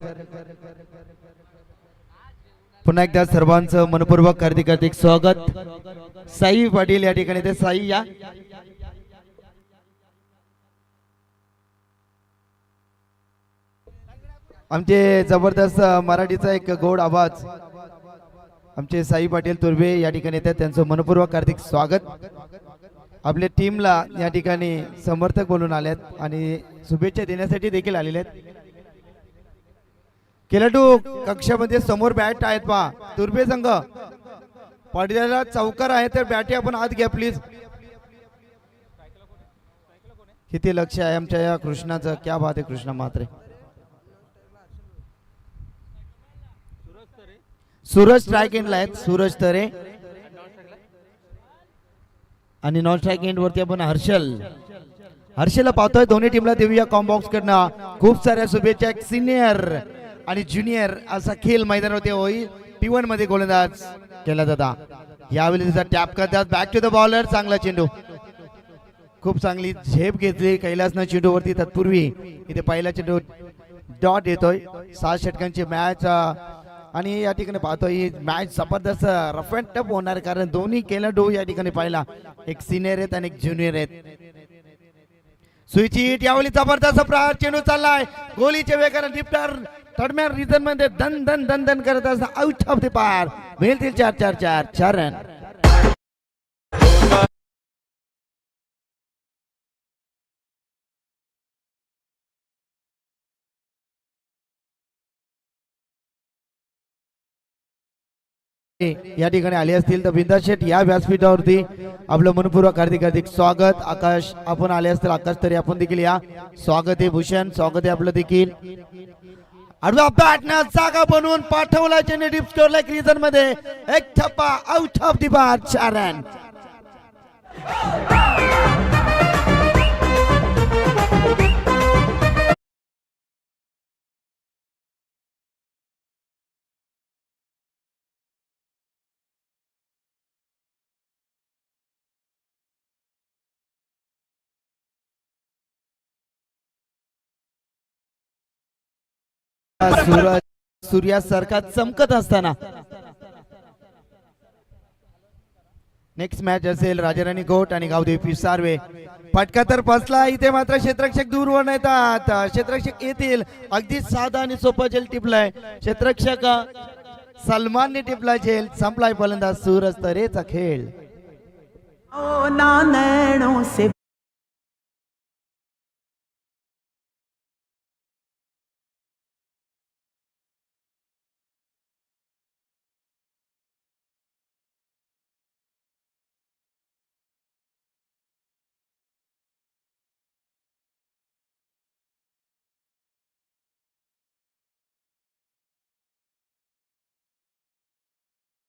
पुन्हा एकदा सर्वांचं मनपूर्वक हार्दिक स्वागत। साई पाटील या ठिकाणी ते साई या आमचे जबरदस्त मराठीचा एक गोड आवाज आमचे साई पाटील तुर्वे या ठिकाणी येतात, त्यांचं मनपूर्वक हार्दिक स्वागत। आपल्या टीमला या ठिकाणी समर्थक बोलून आलेत आणि शुभेच्छा देण्यासाठी देखील आलेले आहेत। खेळाडू कक्षामध्ये समोर बॅट आहेत पहा, तुर्बे संघ पडद्याला चौकार आहे तर बॅटी आपण आत घ्या प्लीज। किती लक्ष आहे आमच्या या कृष्णाचं, क्या बात आहे कृष्णा मात्रे। सूरज स्ट्राइक एंडला आहेत, सूरज तरे आणि नॉन स्ट्राइक एंड वरती आपण हर्षलला पाहतोय। दोन्ही टीमला देऊया कॉम्बॉक्स कडनं खूप साऱ्या शुभेच्छा। एक सिनियर आणि ज्युनियर असा खेळ मैदानावरती होईल। P1 मध्ये गोलंदाज केला जाता, यावेळी त्याचा टॅप करतात, बॅक टू द बॉलर, चांगला चेंडू, खूप चांगली झेप घेतली कैलासनं चेंडूवरती। तत्पूर्वी इथे पहिला चेंडू डॉट येतोय। 7 षटकांची मॅच आणि या ठिकाणी पाहतोय ही मॅच जबरदस्त रफ अँड टफ होणार, कारण दोन्ही खेळाडू या ठिकाणी पाहिला एक सिनियर आहेत आणि एक ज्युनियर आहेत। स्विच यावेळी जबरदस्त प्रहार चेंडू चाललाय, गोलीचे वेगाने डिफ्टर थर्डमॅन रिझन मध्ये दन दन दन दन करत असता आउट ऑफ द पार, मिळतील 4 रन। या ठिकाणी आले असतील तर बिंदा शेठ या व्यासपीठावरती आपलं मनपूर्वक हार्दिक स्वागत। आकाश आपण आले असतील, आकाश तरी आपण देखील या, स्वागत आहे भूषण, स्वागत आहे आपलं देखील। आडवा बॅटनं जागा बनवून पाठवला चेन्नई डीप स्कोर लाईक रिझन मध्ये, एक ठप्पा out of the bar, 4 run. सूर्यासारखा चमकत असताना नेक्स्ट मॅच असेल राजाराणी गोट आणि गावदेवी पिसारवे। फटका तर फसला, इथे मात्र क्षेत्ररक्षक दूरवर येतात, क्षेत्ररक्षक येतील। अगदी साधा आणि सोपा झेल टिपलाय क्षेत्ररक्षक सलमानने, टिपला झेल, संपलाय फलंदाज सूरज तरेचा खेळ।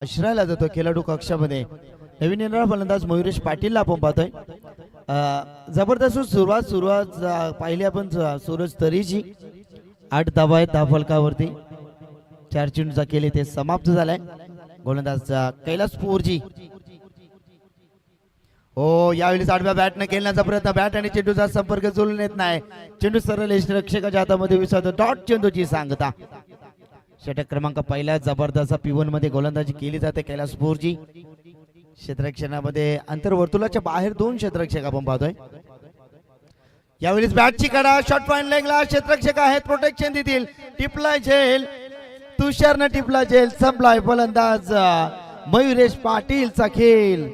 अश्रायला जातो खेळाडू कक्षामध्ये, नवीन येणारा फलंदाज मयुरेश पाटीलला आपण पाहतोय। जबरदस्त सुरुवात पाहिली आपण सूरज तरीची। 8 धावा आहेत, 10 फलकावरती 4 चेंडूचा केले ते समाप्त झालाय। गोलंदाज कैलासपूरजी हो, यावेळी आडव्या बॅटने खेळण्याचा प्रयत्न, बॅट आणि चेंडूचा संपर्क जुळून येत नाही, चेंडू सरळ रक्षकाच्या हातामध्ये विसरतो, डॉट चेंडूची सांगता। षटक क्रमांक पहिला जबरदस्त P1 मध्ये गोलंदाजी केली जाते कैलासपूरजी। क्षेत्ररक्षणामध्ये अंतर्वर्तुळाच्या बाहेर 2 क्षेत्ररक्षक आपण पाहतोय। यावेळी बॅटची कडा, शॉट पॉइंट लेगला क्षेत्ररक्षक आहेत, प्रोटेक्शन देतील, टिपला झेल, तुषारनं टिपला झेल, संपलाय फलंदाज मयुरेश पाटीलचा खेळ।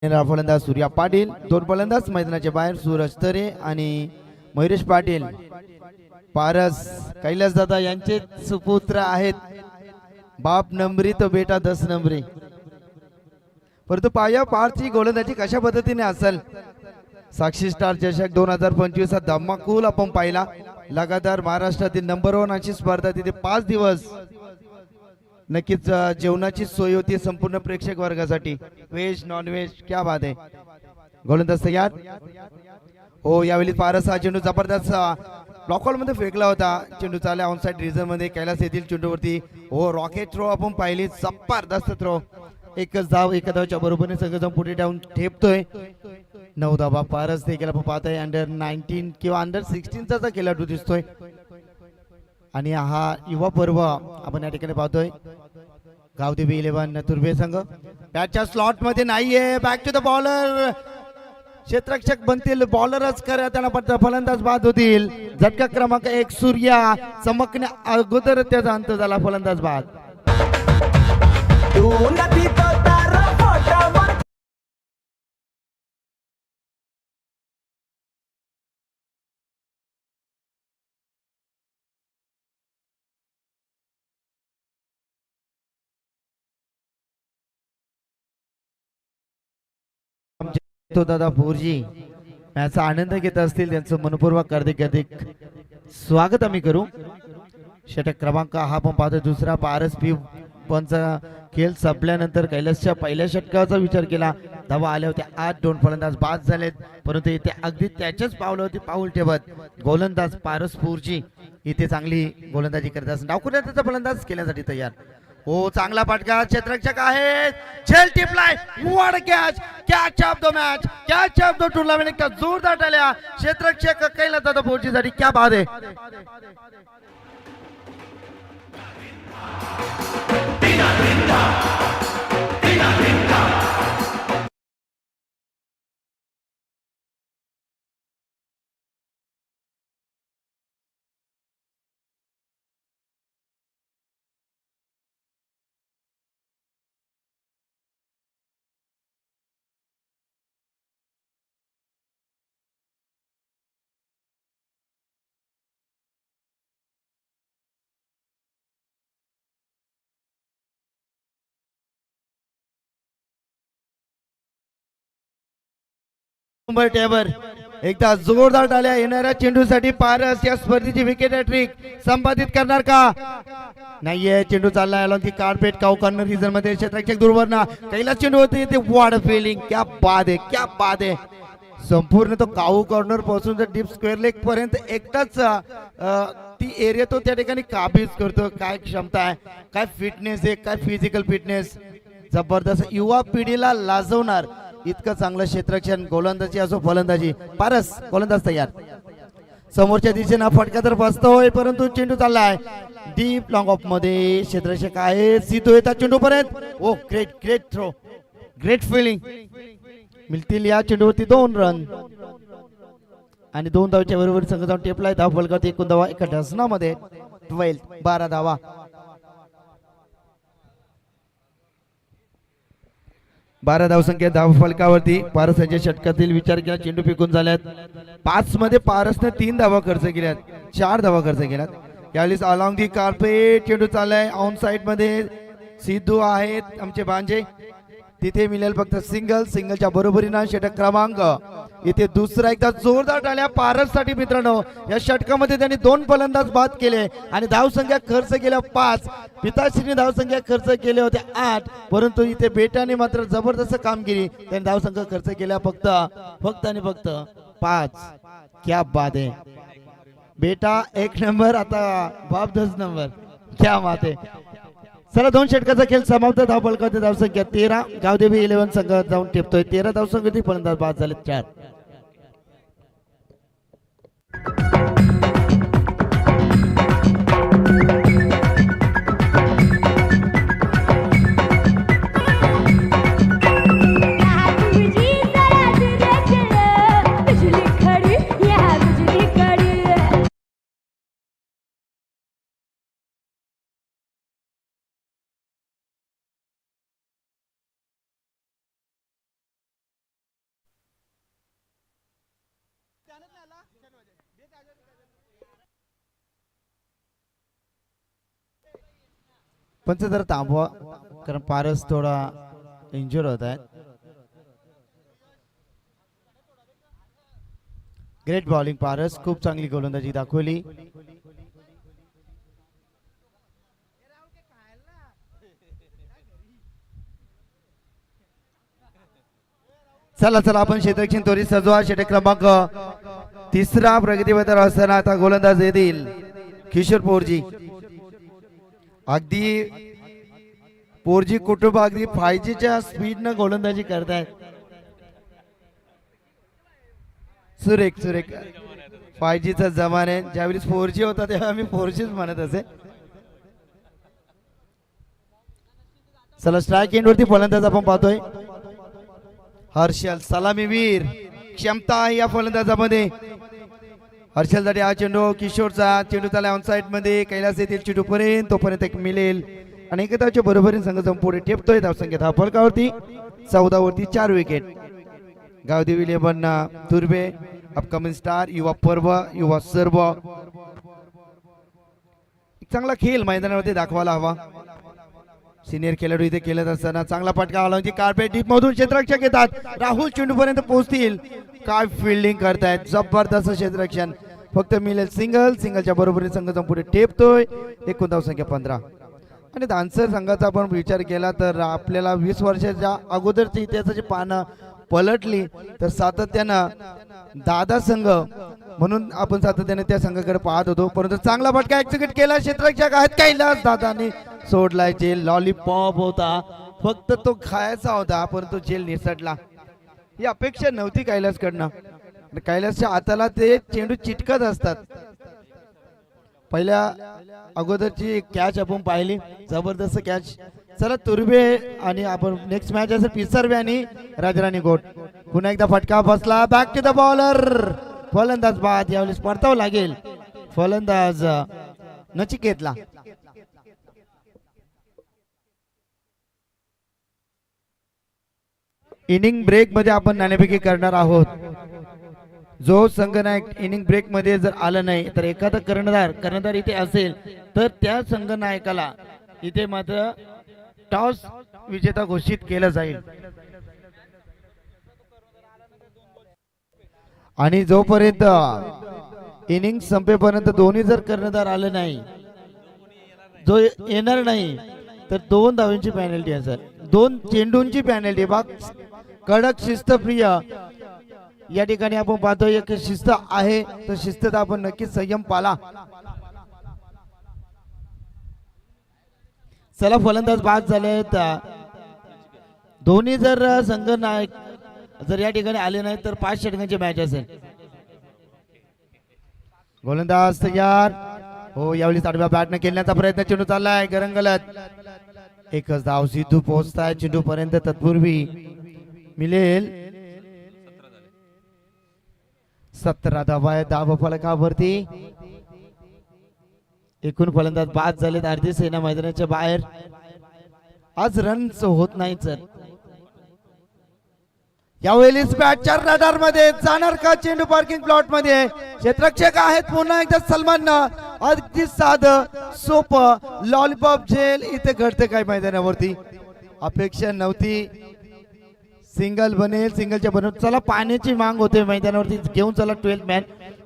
फलंदाज सूर्या पाटील, 2 फलंदाज मैदानाच्या बाहेर सूरज तरे आणि मयुरेश पाटील पारस कैलास दादा यांचे सुपुत्र आहेत. बाप नंबरी तो बेटा 10 नंबरी. परंतु पाया पारची गोलंदाजी कशा पद्धतीने असेल. साक्षी स्टार चषक 2025 हा धमाकूल आपण पाहिला. लगातार महाराष्ट्रातील नंबर 1 अशी स्पर्धा तिथे 5 दिवस नक्कीच जेवणाची सोय होती संपूर्ण प्रेक्षक वर्गासाठी. व्हेज नॉन व्हेज क्या बात आहे. गोलंदाज तयार हो. यावेळी पारस हा चेंडू जबरदस्त ब्लॉकआउट मध्ये फेकला होता. चेंडू चालला ऑन साइड रिझन मध्ये. कैलास येथील चेंडूवरती हो रॉकेट थ्रो आपण पाहिली. जबरदस्त थ्रो. एकच धाव एका धावच्या बरोबरीने सगळं जाऊन पुढे डाऊन ठेपतोय. 9 धावा पारस देखील आपण पाहतोय. अंडर 19 किंवा अंडर 16 चा खेळाडू दिसतोय आणि हा युवा पर्व आपण या ठिकाणी पाहतोय. गावदेवी 11 तुर्भे संघ बॅटच्या स्लॉट मध्ये नाहीये. Back to the bowler. क्षेत्ररक्षक बनतील बॉलरच करा त्यांना फलंदाज बाद होतील. झटका क्रमांक 1 सूर्या चमकण्या अगोदर त्याचा अंत झाला. फलंदाज बाद. तो दादा भोरजी याचा आनंद घेत असतील त्यांचं मनपूर्वक हार्दिक स्वागत आम्ही करू. षटक क्रमांक हा पण पाहतो दुसरा. पारस पी पंचा खेळ संपल्यानंतर कैलासच्या पहिल्या षटकाचा विचार केला. धावा आल्या होत्या 8. 2 फलंदाज बाद झालेत. परंतु इथे अगदी त्याच्याच पावलावरती पाऊल ठेवत गोलंदाज पारस पूरजी इथे चांगली गोलंदाजी करत असतात. डावखुऱ्याचा फलंदाज केल्यासाठी तयार हो. चांगला फटका. क्षेत्ररक्षक आहेत. झेल टिपलाय. What catch. Catch of the match. Catch of the tournament. का जोरदार टाळ्या क्षेत्ररक्षक कैलास दादा भोरजीसाठी. क्या बात आहे. टेबर एकदा जोरदार टाळ्या. येणाऱ्या चेंडूसाठी पारस या स्पर्धेची विकेट हॅट्रिक संपादित करणार का नाहीये. चेंडू चाललाय along the carpet cow corner region मध्ये. क्षेत्ररक्षक दूरवरना कैलास चेंडू होते ते वाड फिलिंग. क्या बाद आहे. क्या बाद आहे. संपूर्ण तो काऊ कॉर्नर पासून तर डीप स्क्वेअर लेग पर्यंत एकटाच ती एरिया तो त्या ठिकाणी काबीज करतो. काय क्षमता आहे. काय फिटनेस आहे. काय फिजिकल फिटनेस. जबरदस्त. युवा पिढीला लाजवणार इतकं चांगलं क्षेत्ररक्षण. गोलंदाजी असो फलंदाजी. पारस गोलंदाज तयार. समोरच्या दिशेनं फटका तर बसतोय परंतु चेंडू चाललाय डीप लॉंग ऑफ मध्ये. क्षेत्ररक्षक आहे. सीतो येतात चेंडू पर्यंत. Oh great great throw. Great fielding. मिळतील या चेंडूवरती 2 रन आणि 2 धावच्या बरोबर संघ जाऊन टेपलाय. धाव फलकावरती 1 धावा एका डझनामध्ये 12 धावा. 12 धावसंख्या धाव फलकावरती. पारस यांच्या षटकातील विचार केला चेंडू फेकून झाल्यात. 5 मध्ये पारसने 3 धावा खर्च केल्यात. 4 धावा खर्च केल्यात. यावेळेस अलॉंग दी कार्पेट चेंडू चाललाय ऑन साइड मध्ये. सिद्धू आहेत आमचे भांजे. तिथे मिळेल फक्त सिंगल. सिंगलच्या बरोबरीनं षटक क्रमांक इथे दुसरा. एकदा जोरदार टाळ्या पारस साठी मित्रांनो. या षटकामध्ये त्यांनी 2 फलंदाज बाद केले आणि धावसंख्या खर्च केल्या 5. पिताश्रीने धावसंख्या खर्च केले होते 8. परंतु इथे बेटाने मात्र जबरदस्त कामगिरी. त्यांनी धावसंख्या खर्च केल्या फक्त आणि फक्त 5. क्या बात आहे. बेटा 1 नंबर आता बाप 10 नंबर. क्या बात आहे. चला 2 षटकाचा खेळ समाप्त. धाव फलकावरती धावसंख्या 13. गावदेवी 11 संघ जाऊन टेपतोय. 13 धावसंख्येची फलंदाज बाद झाले 4. पंच जर थांबवा कारण पारस थोडा इंजुर होत आहे. ग्रेट बॉलिंग पारस, खूप चांगली गोलंदाजी दाखवली. चला चला आपण क्षेत्ररक्षण त्वरित सजवा. षटक क्रमांक तिसरा प्रगतीपथावर असताना आता गोलंदाज येतील किशोर पोरजी. अगदी पोरजी कुटुंब अगदी 5Gच्या स्पीडनं गोलंदाजी करतायत. सुरेख सुरेख 5Gचा जमाना आहे. ज्यावेळी 4G होता तेव्हा आम्ही 4Gच म्हणत असे. चला स्ट्राईक एंड वरती फलंदाज आपण पाहतोय हर्षल, सलामीवीर, क्षमता आहे या फलंदाजामध्ये. हर्षलसाठी हा चेंडू किशोरचा चेंडू चालला ऑन साइड मध्ये. कैलास येथील चेंडू पर्यंत तोपर्यंत एक मिळेल आणि एकताच्या बरोबरीने संघ पुढे ठेपतोय. धावसंख्या हा फलकावरती 14 वरती 4 विकेट. गावदेवी 11 तुर्बे, अपकमिंग स्टार, युवा पर्व, युवा सर्व. एक चांगला खेळ मैदानावरती दाखवायला हवा. सिनियर खेळाडू इथे खेळत असताना चांगला फटका आला. कार्पेट डीप मधून क्षेत्ररक्षक येतात. राहुल चेंडू पर्यंत पोहोचतील. काय फिल्डिंग करतायत, जबरदस्त क्षेत्ररक्षण. फक्त मिळेल सिंगल. सिंगलच्या बरोबरीने संघ पुढे ठेपतोय. एकूण धावसंख्या 15. आणि धानसर संघाचा आपण विचार केला तर आपल्याला 20 वर्षाच्या अगोदरची इतिहासाची पानं पलटली तर सातत्यानं दादा संघ म्हणून आपण सातत्याने त्या संघाकडे पाहत होतो. परंतु चांगला फटका एक्झिक्यूट केला. क्षेत्ररक्षक आहेत कैलास दादाने सोडलाय. जेल लॉलीपॉप होता, फक्त तो खायचा होता परंतु जेल निसटला. ही अपेक्षा नव्हती कैलास कडनं. कैलासच्या हाताला ते चेंडू चिटकत असतात. पहिल्या अगोदरची कॅच आपण पाहिली, जबरदस्त कॅच. चला तुर्बे आणि आपण नेक्स्ट मॅच असेल पिसर्वे आणि राजराणी गोट. पुन्हा एकदा फटका बसला. Back to the bowler. फलंदाज बाद. यावेळेस परतावं लागेल फलंदाज नचिकेतला. इनिंग ब्रेक मध्ये आपण नाणेफेकी करणार आहोत. जो संघनायक इनिंग ब्रेक मध्ये जर आला नाही तर एखादा कर्णधार इथे असेल तर त्या संघनायकाला इथे मात्र टॉस विजेता घोषित केलं जाईल. आणि जोपर्यंत इनिंग संपेपर्यंत दोन्ही जर कर्णधार आले नाही, जो येणार नाही तर 2 धावांची पॅनल्टी असेल. 2 चेंडूंची पॅनल्टी. बघ कडक शिस्तप्रिय या ठिकाणी आपण पाहतोय. एक शिस्त आहे तर शिस्तात आपण नक्कीच संयम पाला. चला फलंदाज बाद झालेत. दोन्ही जर संघ नायक जर या ठिकाणी आले नाही तर 5 षटकांची मॅच असेल. गोलंदाज तयार हो. यावेळी आडव्या बॅटने खेळण्याचा प्रयत्न. चेंडू चाललाय गरंगलत. एकच धाव. सिद्धू पोहोचताय चेंडू पर्यंत. तत्पूर्वी मिळेल 17 धावा आहेत धाव फलकावरती. एकूण फलंदाज बाद झालेत. अर्धी सेना मैदानाच्या बाहेर. आज रन्स होत नाही सर. यावेळी बॅटच्या रडार मध्ये जाणार का चेंडू पार्किंग प्लॉट मध्ये. क्षेत्ररक्षक आहेत पुन्हा एकदा सलमान. अगदी साधं सोपं लॉलीपॉप जेल इथे घडते काय मैदानावरती. अपेक्षा नव्हती सिंगल बनेल. सिंगलच्या बनवून चला पाण्याची मांग होते मैदानावरती. घेऊन चला 12 मॅन.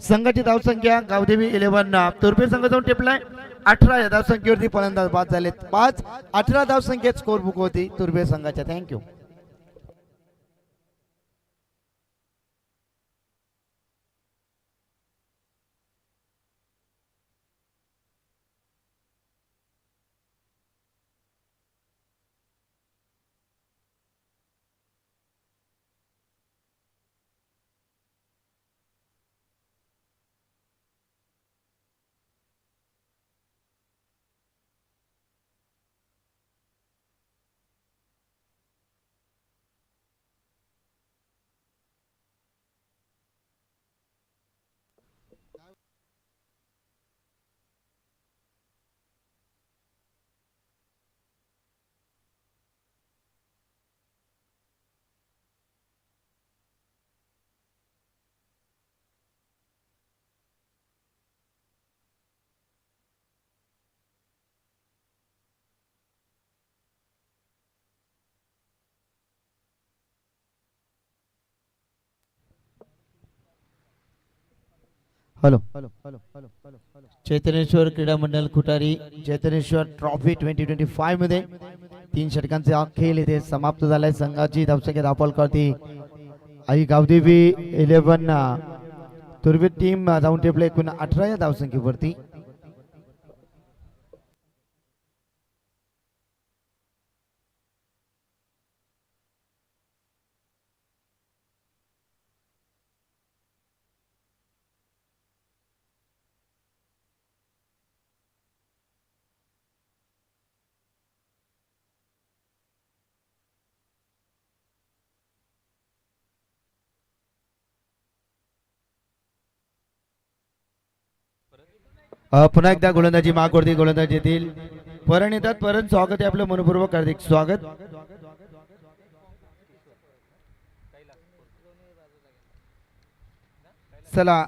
संघाची धावसंख्या गावदेवी 11 तुर्बे संघ जाऊन टेपलाय 18 या धावसंख्येवरती फलंदाज बाद झालेत. 5-18 धावसंख्येत स्कोर बुक होती तुर्बे संघाच्या. थँक्यू. हॅलो. चैतन्येश्वर क्रीडा मंडळ खुटारी चैतन्येश्वर ट्रॉफी 2025 मध्ये 3 षटकांचा खेळ इथे समाप्त झालाय. संघाची धावसंख्या धावफल करते आई गावदेवी 11 तुर्वे टीम धावून टेपले एकूण 18 या धावसंख्येवरती. पुन्हा एकदा गोलंदाजी मागवरती गोलंदाज येतील. परत येतात. परत स्वागत आहे आपलं मनपूर्वक हार्दिक स्वागत. चला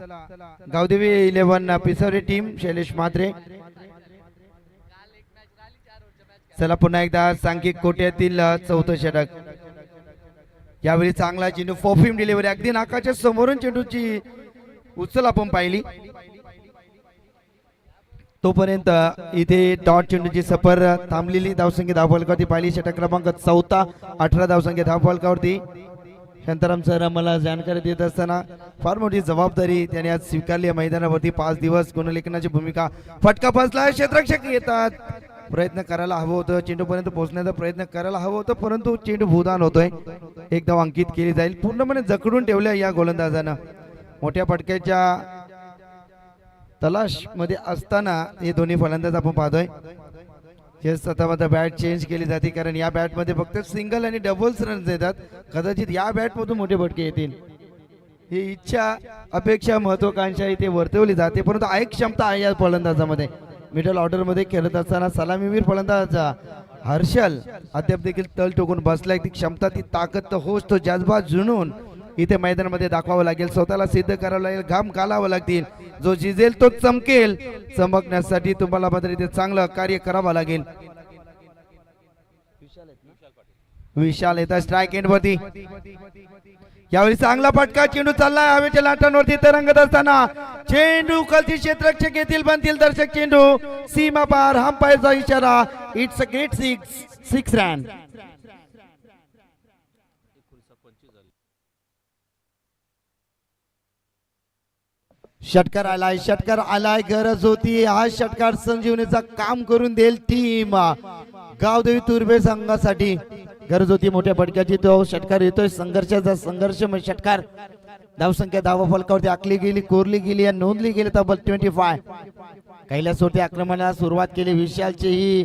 गावदेवी 11 पिसवरे टीम शैलेश म्हात्रे. चला पुन्हा एकदा सांघिक कोट्यातील चौथं षटक. यावेळी चांगला चेंडू परफ्यूम डिलिव्हरी अगदी नाकाच्या समोरून चेंडूची उचल आपण पाहिली. तोपर्यंत इथे डॉट चेंडूची सफर थांबलेली. धावसंख्या धावफलकावरती पाहिली षटक क्रमांक 14 18 धावसंख्या धावफलकावरती. शांताराम सर आम्हाला जानकारी देत असताना फार मोठी जबाबदारी त्याने आज स्वीकारली. मैदानावरती 5 दिवस गुणलेखनाची भूमिका. फटका फसला. क्षेत्ररक्षक येतात. प्रयत्न करायला हवं होतं. चेंडूपर्यंत पोहोचण्याचा प्रयत्न करायला हवं होतं परंतु चेंडू भूदान होतोय. एक धाव अंकित केली जाईल. पूर्णपणे जखडून ठेवल्या या गोलंदाजानं. मोठ्या फटक्याच्या तलाश मध्ये असताना हे दोन्ही फलंदाज आपण पाहतोय. हे स्वतः बॅट चेंज केली जाते कारण या बॅट मध्ये फक्त सिंगल आणि डबल्स रन येतात. कदाचित या बॅट मधून मोठे फटके येतील ही इच्छा अपेक्षा महत्वाकांक्षा इथे वर्तवली जाते. परंतु एक क्षमता आहे या फलंदाजामध्ये. मिडल ऑर्डर मध्ये खेळत असताना सलामीवीर फलंदाज हर्षल अद्याप देखील तल टोकून बसलाय. ती क्षमता ती ताकद होच तो जज्बा जुनून इथे मैदानामध्ये दाखवावं लागेल. स्वतःला सिद्ध करावं लागेल. घाम घालावं लागतील. जो जिजेल तो चमकेल. चमकण्यासाठी तुम्हाला मात्र इथे चांगलं कार्य करावं लागेल. विशाल येतात स्ट्राइक एंड वरती. यावेळी चांगला फटका. चेंडू चाललाय हवेच्या लाटांवरती तरंगत असताना चेंडू खालती क्षेत्ररक्षक येतील बनतील दर्शक. चेंडू सीमा पार. अंपायरचा इशारा. It's a great 6 run. षटकार आलाय. षटकार आलाय. गरज होती. हा षटकार संजीवनीचा काम करून देईल टीम गावदेवी तुर्भे संघासाठी. गरज होती मोठ्या फटक्याची. तो षटकार येतोय. संघर्षाचा संघर्षमय षटकार. धावसंख्या धावा फलकावरती आखली गेली कोरली गेली आणि नोंदली गेली तब्बल 25. कैलासवरती आक्रमणाला सुरुवात केली. विशालची ही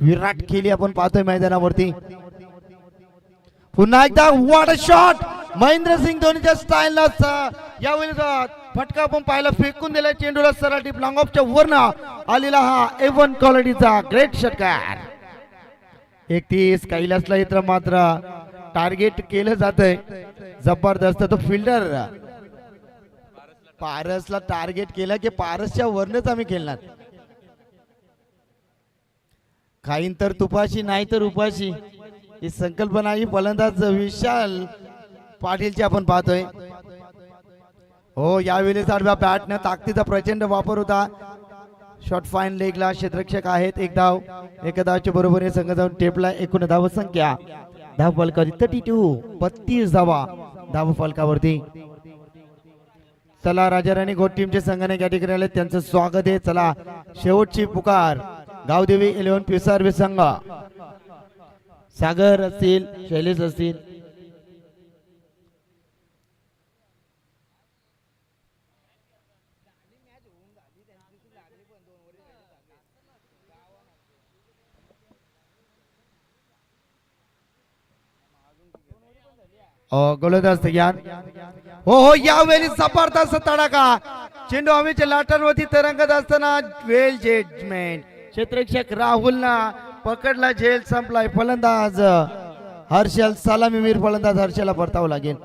विराट केली आपण पाहतोय मैदानावरती. पुन्हा एकदा व्हॉट अ शॉट. महेंद्रसिंग धोनीच्या स्टाईल यावेळी फटका आपण पाहिला. फेकून दिला चेंडूला सरळ टीप लॉंग ऑफच्या वरनं आलेला हा A1 क्वालिटीचा ग्रेट षटकार. 31 कैलासला इतर मात्र टार्गेट केलं जातंय जबरदस्त. तो फिल्डर पारसला टार्गेट केलं की पारसच्या वरनच आम्ही खेळणार. खाईन तर तुपाशी नाही तर उपाशी ही संकल्पना ही फलंदाज विशाल पाटीलची आपण पाहतोय. हो यावेळी आडव्या बॅटनं ताकदीचा प्रचंड वापर होता. शॉर्ट फाईन लेगला क्षेत्ररक्षक आहेत. एक धाव. एका धावच्या बरोबरीने संघ जाऊन टेपला. एकूण धाव संख्या धाव फलकावरती 32 धावा धाव फलकावरती. चला राजाराणी गोट टीमचे संघाने या ठिकाणी आले. त्यांचं स्वागत आहे. चला शेवटची पुकार. गावदेवी 11 पिसारवे संघ. सागर असतील शैलेश असतील. गोलंदाज तयार. हो हो यावेळी जबरदस्त तडाखा. चेंडू हवेच्या लाटांवरती तरंगत असताना वेल जजमेंट. क्षेत्ररक्षक राहुलना पकडला. झेल संपलाय. फलंदाज हर्षल सलामीवीर फलंदाज हर्षलला परतावं लागेल.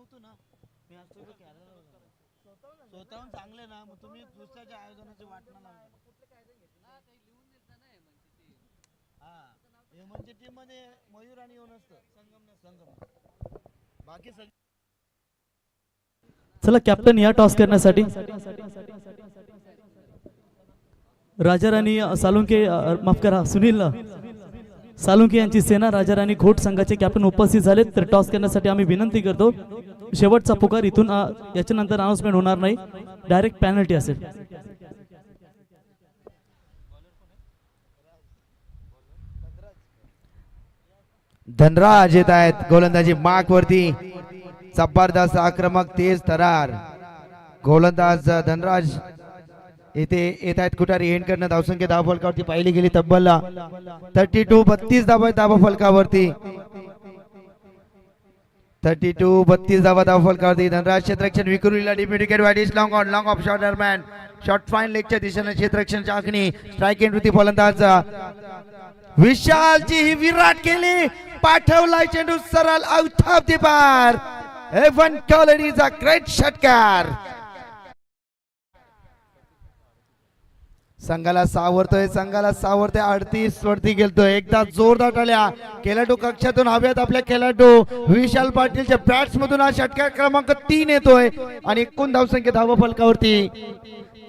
नव्हतो ना मी आज तुझं स्वतःहून चांगले ना मग तुम्ही दुसऱ्याच्या आयोजनाची वाटणं हा हे म्हणजे टीम मध्ये मयूर आणि येऊन असतं संगम बाकी सगळे चला कॅप्टन या टॉस करण्यासाठी राजा राणी सालुंके माफ करा सुनील सालुंके यांची सेना राजा राणी घोट संघाचे कॅप्टन उपस्थित झाले तर टॉस करण्यासाठी आम्ही विनंती करतो शेवटचा पुकार इथून याच्यानंतर अनाउन्समेंट होणार नाही डायरेक्ट पेनल्टी असेल धनराज येत आहेत गोलंदाजी मार्क वरती जबरदस्त आक्रमक तेज तरार गोलंदाज धनराज इथे येत आहेत कुठारी एंड करणं धावसंख्या धावा फलकावरती पाहिली गेली तब्बल 32 धावा फलकावरती 32 धावा फलकावरती धनराज क्षेत्ररक्षण विक्रुलीला डिप्युटेड वाईट long on long of shot दरम्यान शॉट फाईन लेगच्या दिशेने क्षेत्ररक्षण आखणी स्ट्राईक एंड वरती फलंदाज विशालची ही विराट केली पाठवलाय चेंडू सरळ आउट ऑफ द बार एवन कॉलनीचा ग्रेट षटकार संघाला सावरतोय 38 वरती गेलतोय एकदा जोरदार टाळ्या खेळाडू कक्षातून हव्यात आपल्या खेळाडू विशाल पाटीलच्या बॅट्स मधून हा षटकार क्रमांक 3 येतोय आणि एकूण धावसंख्या धावा फलकावरती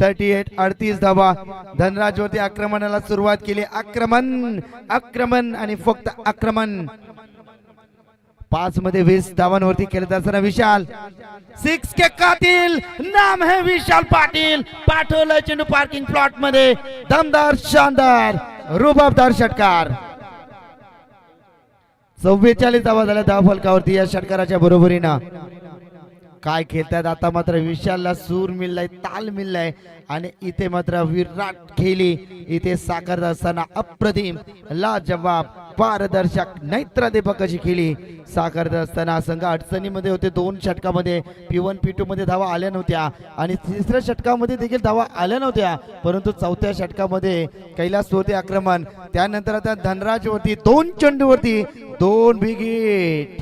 38 धावा धनराज वरती आक्रमणाला सुरुवात केली आक्रमण आणि फक्त आक्रमण 5 मध्ये 20 धावांवरती खेळत असताना विशाल 6 के कातिल नाम है विशाल पाटील पाठवलं चेंडू पार्किंग प्लॉट मध्ये दमदार शानदार रुबाबदार षटकार 44 धावा झाल्या धावा फलकावरती या षटकाराच्या बरोबरीनं काय खेळतात आता मात्र विशालला सूर मिळलाय ताल मिळलाय आणि इथे मात्र विराट खेळी इथे साकारत असताना अप्रतिम लाजवाब पारदर्शक नैत्रदीपक अशी खेळी साकारत असताना संघ अडचणीमध्ये होते 2 षटकामध्ये P1 P2 मध्ये धावा आल्या नव्हत्या आणि तिसऱ्या षटकामध्ये देखील धावा आल्या नव्हत्या परंतु चौथ्या षटकामध्ये कैलास होते आक्रमण त्यानंतर आता धनराज वरती 2 चेंडूवरती 2 विकेट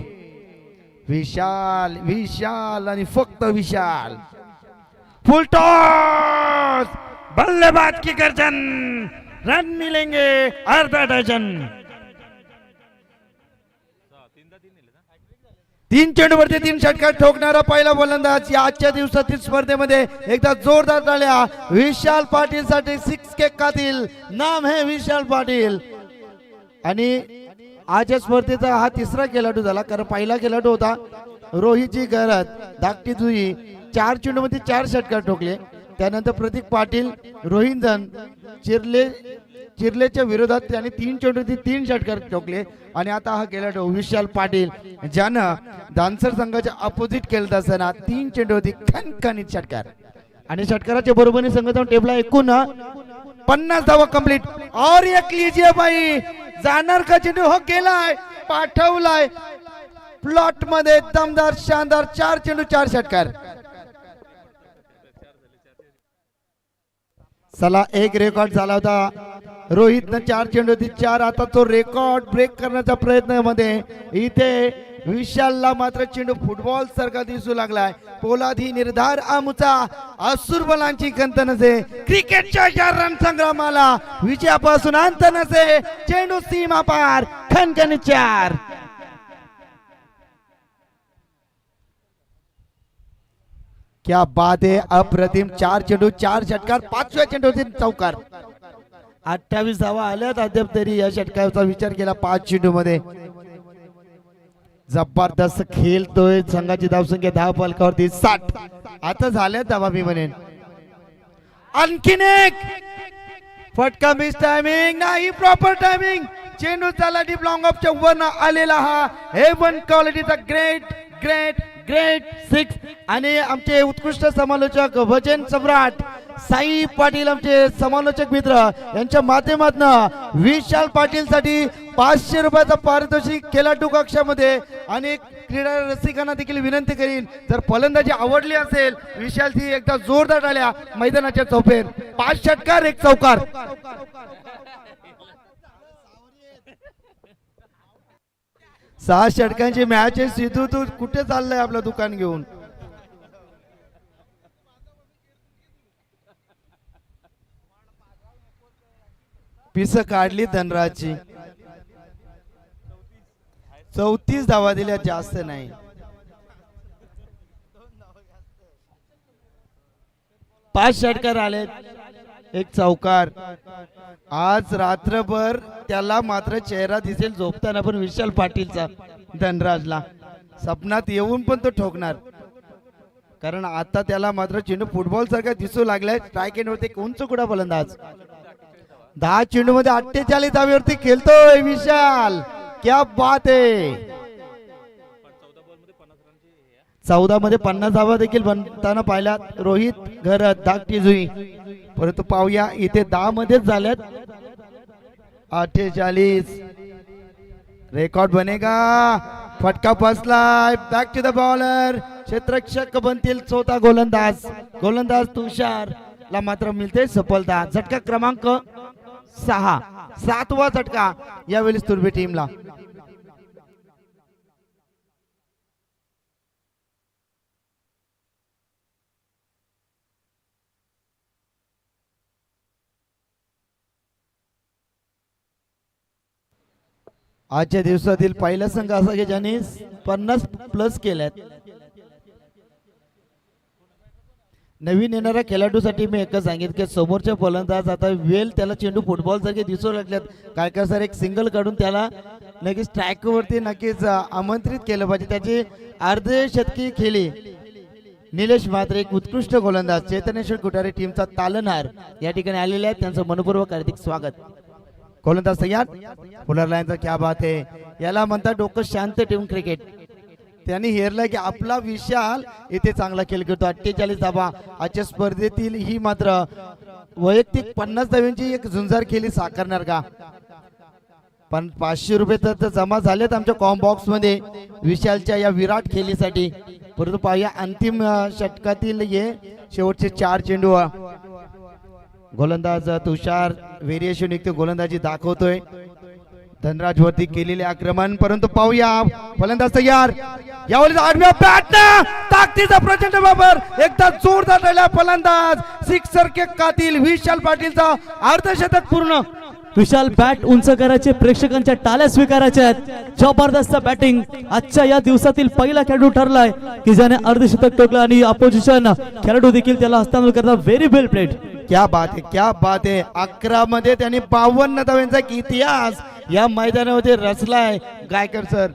विशाल आणि फक्त विशाल फुल टॉस बल्लेबाज की गर्जन रन मिलेंगे अर्धा डजन 3 चेंडूवरती 3 षटकार ठोकणारा पहिला गोलंदाज या आजच्या दिवसातील स्पर्धेमध्ये एकदा जोरदार टाळ्या विशाल पाटील साठी 6 के कातिल नाम है विशाल पाटील आणि आजच्या स्पर्धेचा हा तिसरा खेळाडू झाला कारण पहिला खेळाडू होता रोहितची गरज धाकटी जुई 4 चेंडूमध्ये 4 षटकार ठोकले त्यानंतर प्रतीक पाटील रोहिंजन चिरलेच्या विरोधात त्याने 3 चेंडूमध्ये 3 षटकार ठोकले आणि आता हा खेळाडू विशाल पाटील ज्यानं दानसर संघाच्या अपोजिट खेळत असताना 3 चेंडूमध्ये खणखणीत षटकार आणि षटकाराच्या बरोबरीने संघाचा टेबला एकूण 50 धावा कंप्लीट और एक लीजिए भाई जाणार का चेंडू हो केलाय पाठवलाय प्लॉट मध्ये दमदार शानदार 4 चेंडू 4 षटकार चला एक रेकॉर्ड झाला होता रोहितनं 4 चेंडू 4 आता तो रेकॉर्ड ब्रेक करण्याचा प्रयत्न मध्ये इथे विशालला मात्र चेंडू फुटबॉल सारखा दिसू लागलाय पोलादी निर्धार आमुचा असुर बलांची गंत नसे क्रिकेटच्या या रण संग्रामाला विजयापासून अंत नसे चेंडू सीमा पार खणखणीत 4 क्या बात है अप्रतिम 4 चेंडू 4 षटकार 5व्या चेंडूतील चौकार 28 धावा आल्यात अद्याप तरी या षटकाराचा विचार केला 5 चेंडू मध्ये जबरदस्त खेळतोय संघाची धावसंख्या 10 फलकावरती 60 आता झाल्या धावा मी म्हणेन आणखीन एक फटका मिस टायमिंग नाही प्रॉपर टायमिंग चेंडू चाला डीप लॉंग ऑफच्या वर आलेला हा A1 क्वालिटीचा ग्रेट ग्रेट ग्रेट 6 आणि आमचे उत्कृष्ट समालोचक भजन सम्राट साई पाटील आमचे समालोचक मित्र यांच्या माध्यमातून विशाल पाटील साठी 500 रुपयाचा पारितोषिक खेळाडू कक्षामध्ये आणि क्रीडा रसिकांना देखील विनंती करीन जर फलंदाजी आवडली असेल विशालची एकदा जोरदार टाळ्या मैदानाच्या चौफेर 5 षटकार 1 चौकार 6 षटकांची मॅच आहे. सिद्धू तू कुठे चाललंय आपलं दुकान घेऊन? पिस काढली धनराजची. 34 धावा दिल्या, जास्त नाही. पाच षटकार आले, एक चौकार. आज रात्रभर त्याला मात्र चेहरा दिसेल झोपताना पण विशाल पाटीलचा धनराजला. सपनात येऊन पण तो ठोकणार, कारण आता त्याला मात्र चेंडू फुटबॉल सारखा दिसू लागलाय. स्ट्राईक एंड वरती उंच कुडा फलंदाज. 10 चेंडू मध्ये 48 धावेवरती खेळतोय विशाल. क्या बात आहे. 14 मध्ये 50 धावा देखील बनताना पाहिला रोहित घरत धाकटी जुई. परंतु पाहूया इथे 10 मध्येच झाल्यात. 48 रेकॉर्ड बनेगा. फटका बसलाय. Back to the bowler. क्षेत्ररक्षक बनतील चौथा गोलंदाज. गोलंदाज तुषार ला मात्र मिळते सफलता. झटका क्रमांक 6, 7वा झटका यावेळी तुर्बे टीमला. आजच्या दिवसातील पहिला संघ असा की ज्याने 50+ केल्यात. नवीन येणाऱ्या खेळाडूसाठी मी एकच सांगितलं की समोरच्या फलंदाज आता वेल त्याला चेंडू फुटबॉल सारखे दिसू लागल्यात. काय काय सर एक सिंगल काढून त्याला नक्कीच स्ट्राईक वरती नक्कीच आमंत्रित केलं पाहिजे. त्याची अर्धशतकी खेळी. निलेश मात्र एक उत्कृष्ट गोलंदाज चैतन्येश्वर कुटारे टीमचा तालनहार या ठिकाणी आलेले आहेत. त्यांचं मनपूर्वक हार्दिक स्वागत. गोलंदाज तयार. पुलर लाईनचा क्या बात आहे. याला म्हणतात डोकं शांत ठेवून क्रिकेट. त्यांनी हेरलं की आपला विशाल इथे चांगला खेळ करतो. 48 धावा आजच्या स्पर्धेतील ही मात्र वैयक्तिक 50 धाव्यांची एक झुंजार खेळी साकारणार का? पण 500 रुपये तर जमा झालेत आमच्या कॉम बॉक्स मध्ये विशालच्या या विराट खेळीसाठी. परंतु पाहूया अंतिम षटकातील हे शेवटचे 4 चेंडू. गोलंदाज तुषार व्हेरिएशन युक्त गोलंदाजी दाखवतोय. धनराज वरती केलेले आक्रमण. परंतु पाहूया फलंदाज तयार. यावेळी आडव्या बॅटनं ताकदीचा प्रचंड वापर. एकदा जोरदार राहिला फलंदाज. सिक्सर के कातील विशाल पाटीलचा अर्धशतक पूर्ण. विशाल बॅट उंच करायचे, प्रेक्षकांच्या टाळ्या स्वीकारायच्या आहेत. जबरदस्त बॅटिंग. आजच्या या दिवसातील पहिला खेळाडू ठरलाय की ज्याने अर्धशतक टोकलं आणि अपोजिशन खेळाडू देखील त्याला हस्तांतरण करतात. व्हेरी वेल प्लेड. क्या बात आहे, क्या बात आहे. 11 मध्ये त्यांनी 52 धावांचा इतिहास या मैदानामध्ये रचलाय. गायकर सर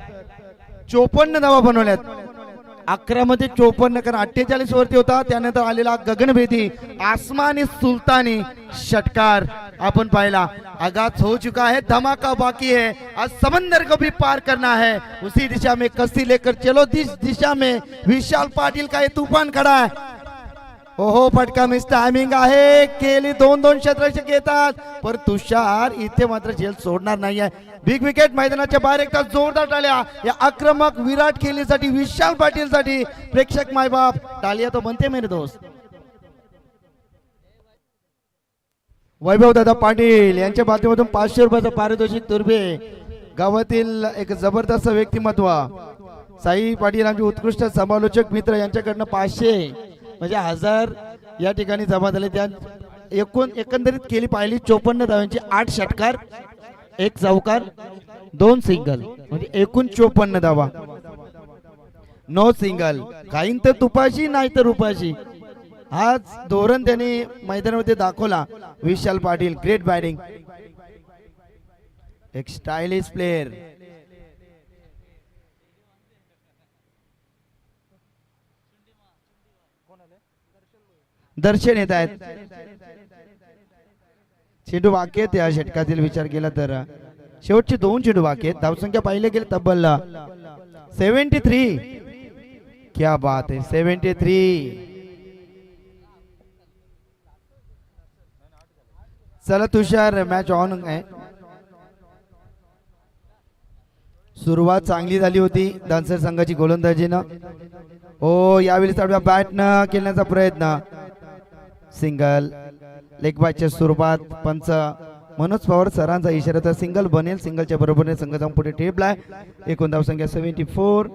54 धावा बनवल्यात. 11 मध्ये 54, कारण 48 वरती होता. त्यानंतर आलेला गगनभेदी आसमानी सुलतानी षटकार आपण पाहिला. आगाज हो चुका है, धमाका बाकी है. आज समंदर को भी पार करना है. उसी दिशा में कस्ती लेकर चलो. जिस दिशा में विशाल पाटिल का ये तूफान खड़ा है. हो फटका मिस टायमिंग आहे. केली 2-2 क्षेत्ररक्षक येतात, पण तुषार इथे मात्र झेल सोडणार नाही आहे. बिग विकेट मैदानाच्या बाहेर एकदा जोरदार टाळ्या या आक्रमक विराट खेळीसाठी विशाल पाटील साठी. प्रेक्षक मायबाप टाळिया तो बनते मेरे दोस्त. वैभव दादा पाटील यांच्या माध्यमातून 500 रुपयाचं पारितोषिक तुर्बे गावातील एक जबरदस्त व्यक्तिमत्व साई पाटील आमचे उत्कृष्ट समालोचक मित्र यांच्याकडनं 500 म्हणजे 1000 या ठिकाणी जमा झाले. त्या एकंदरीत केली पाहिली 54 धावांची, 8 षटकार, 1 चौकार, 2 सिंगल, म्हणजे एकूण 54 धावा. 9 सिंगल. काही तर तुपाशी नाही तर रुपाशी. हाच धोरण त्यांनी मैदानामध्ये दाखवला विशाल पाटील. Great batting. एक स्टायलिश प्लेयर. दर्शन येत आहेत. चेंडू बाकी आहेत या षटकातील विचार केला तर. शेवटचे 2 चेंडू बाकी आहेत. धावसंख्या पाहिले गेले तब्बल 73. क्या बात है. 73. चला तुषार मॅच ऑन आहे. सुरुवात चांगली झाली होती दानसर संघाची गोलंदाजीनं. हो यावेळी चालव्या बॅटनं खेळण्याचा प्रयत्न. सिंगल. लेग बायच्या स्वरूपात पंच मनोज पवार सरांचा इशारा तर सिंगल बनेल. सिंगलच्या बरोबरीने संघ जाऊन पुढे टेबला आहे. एकूण धावसंख्या 74.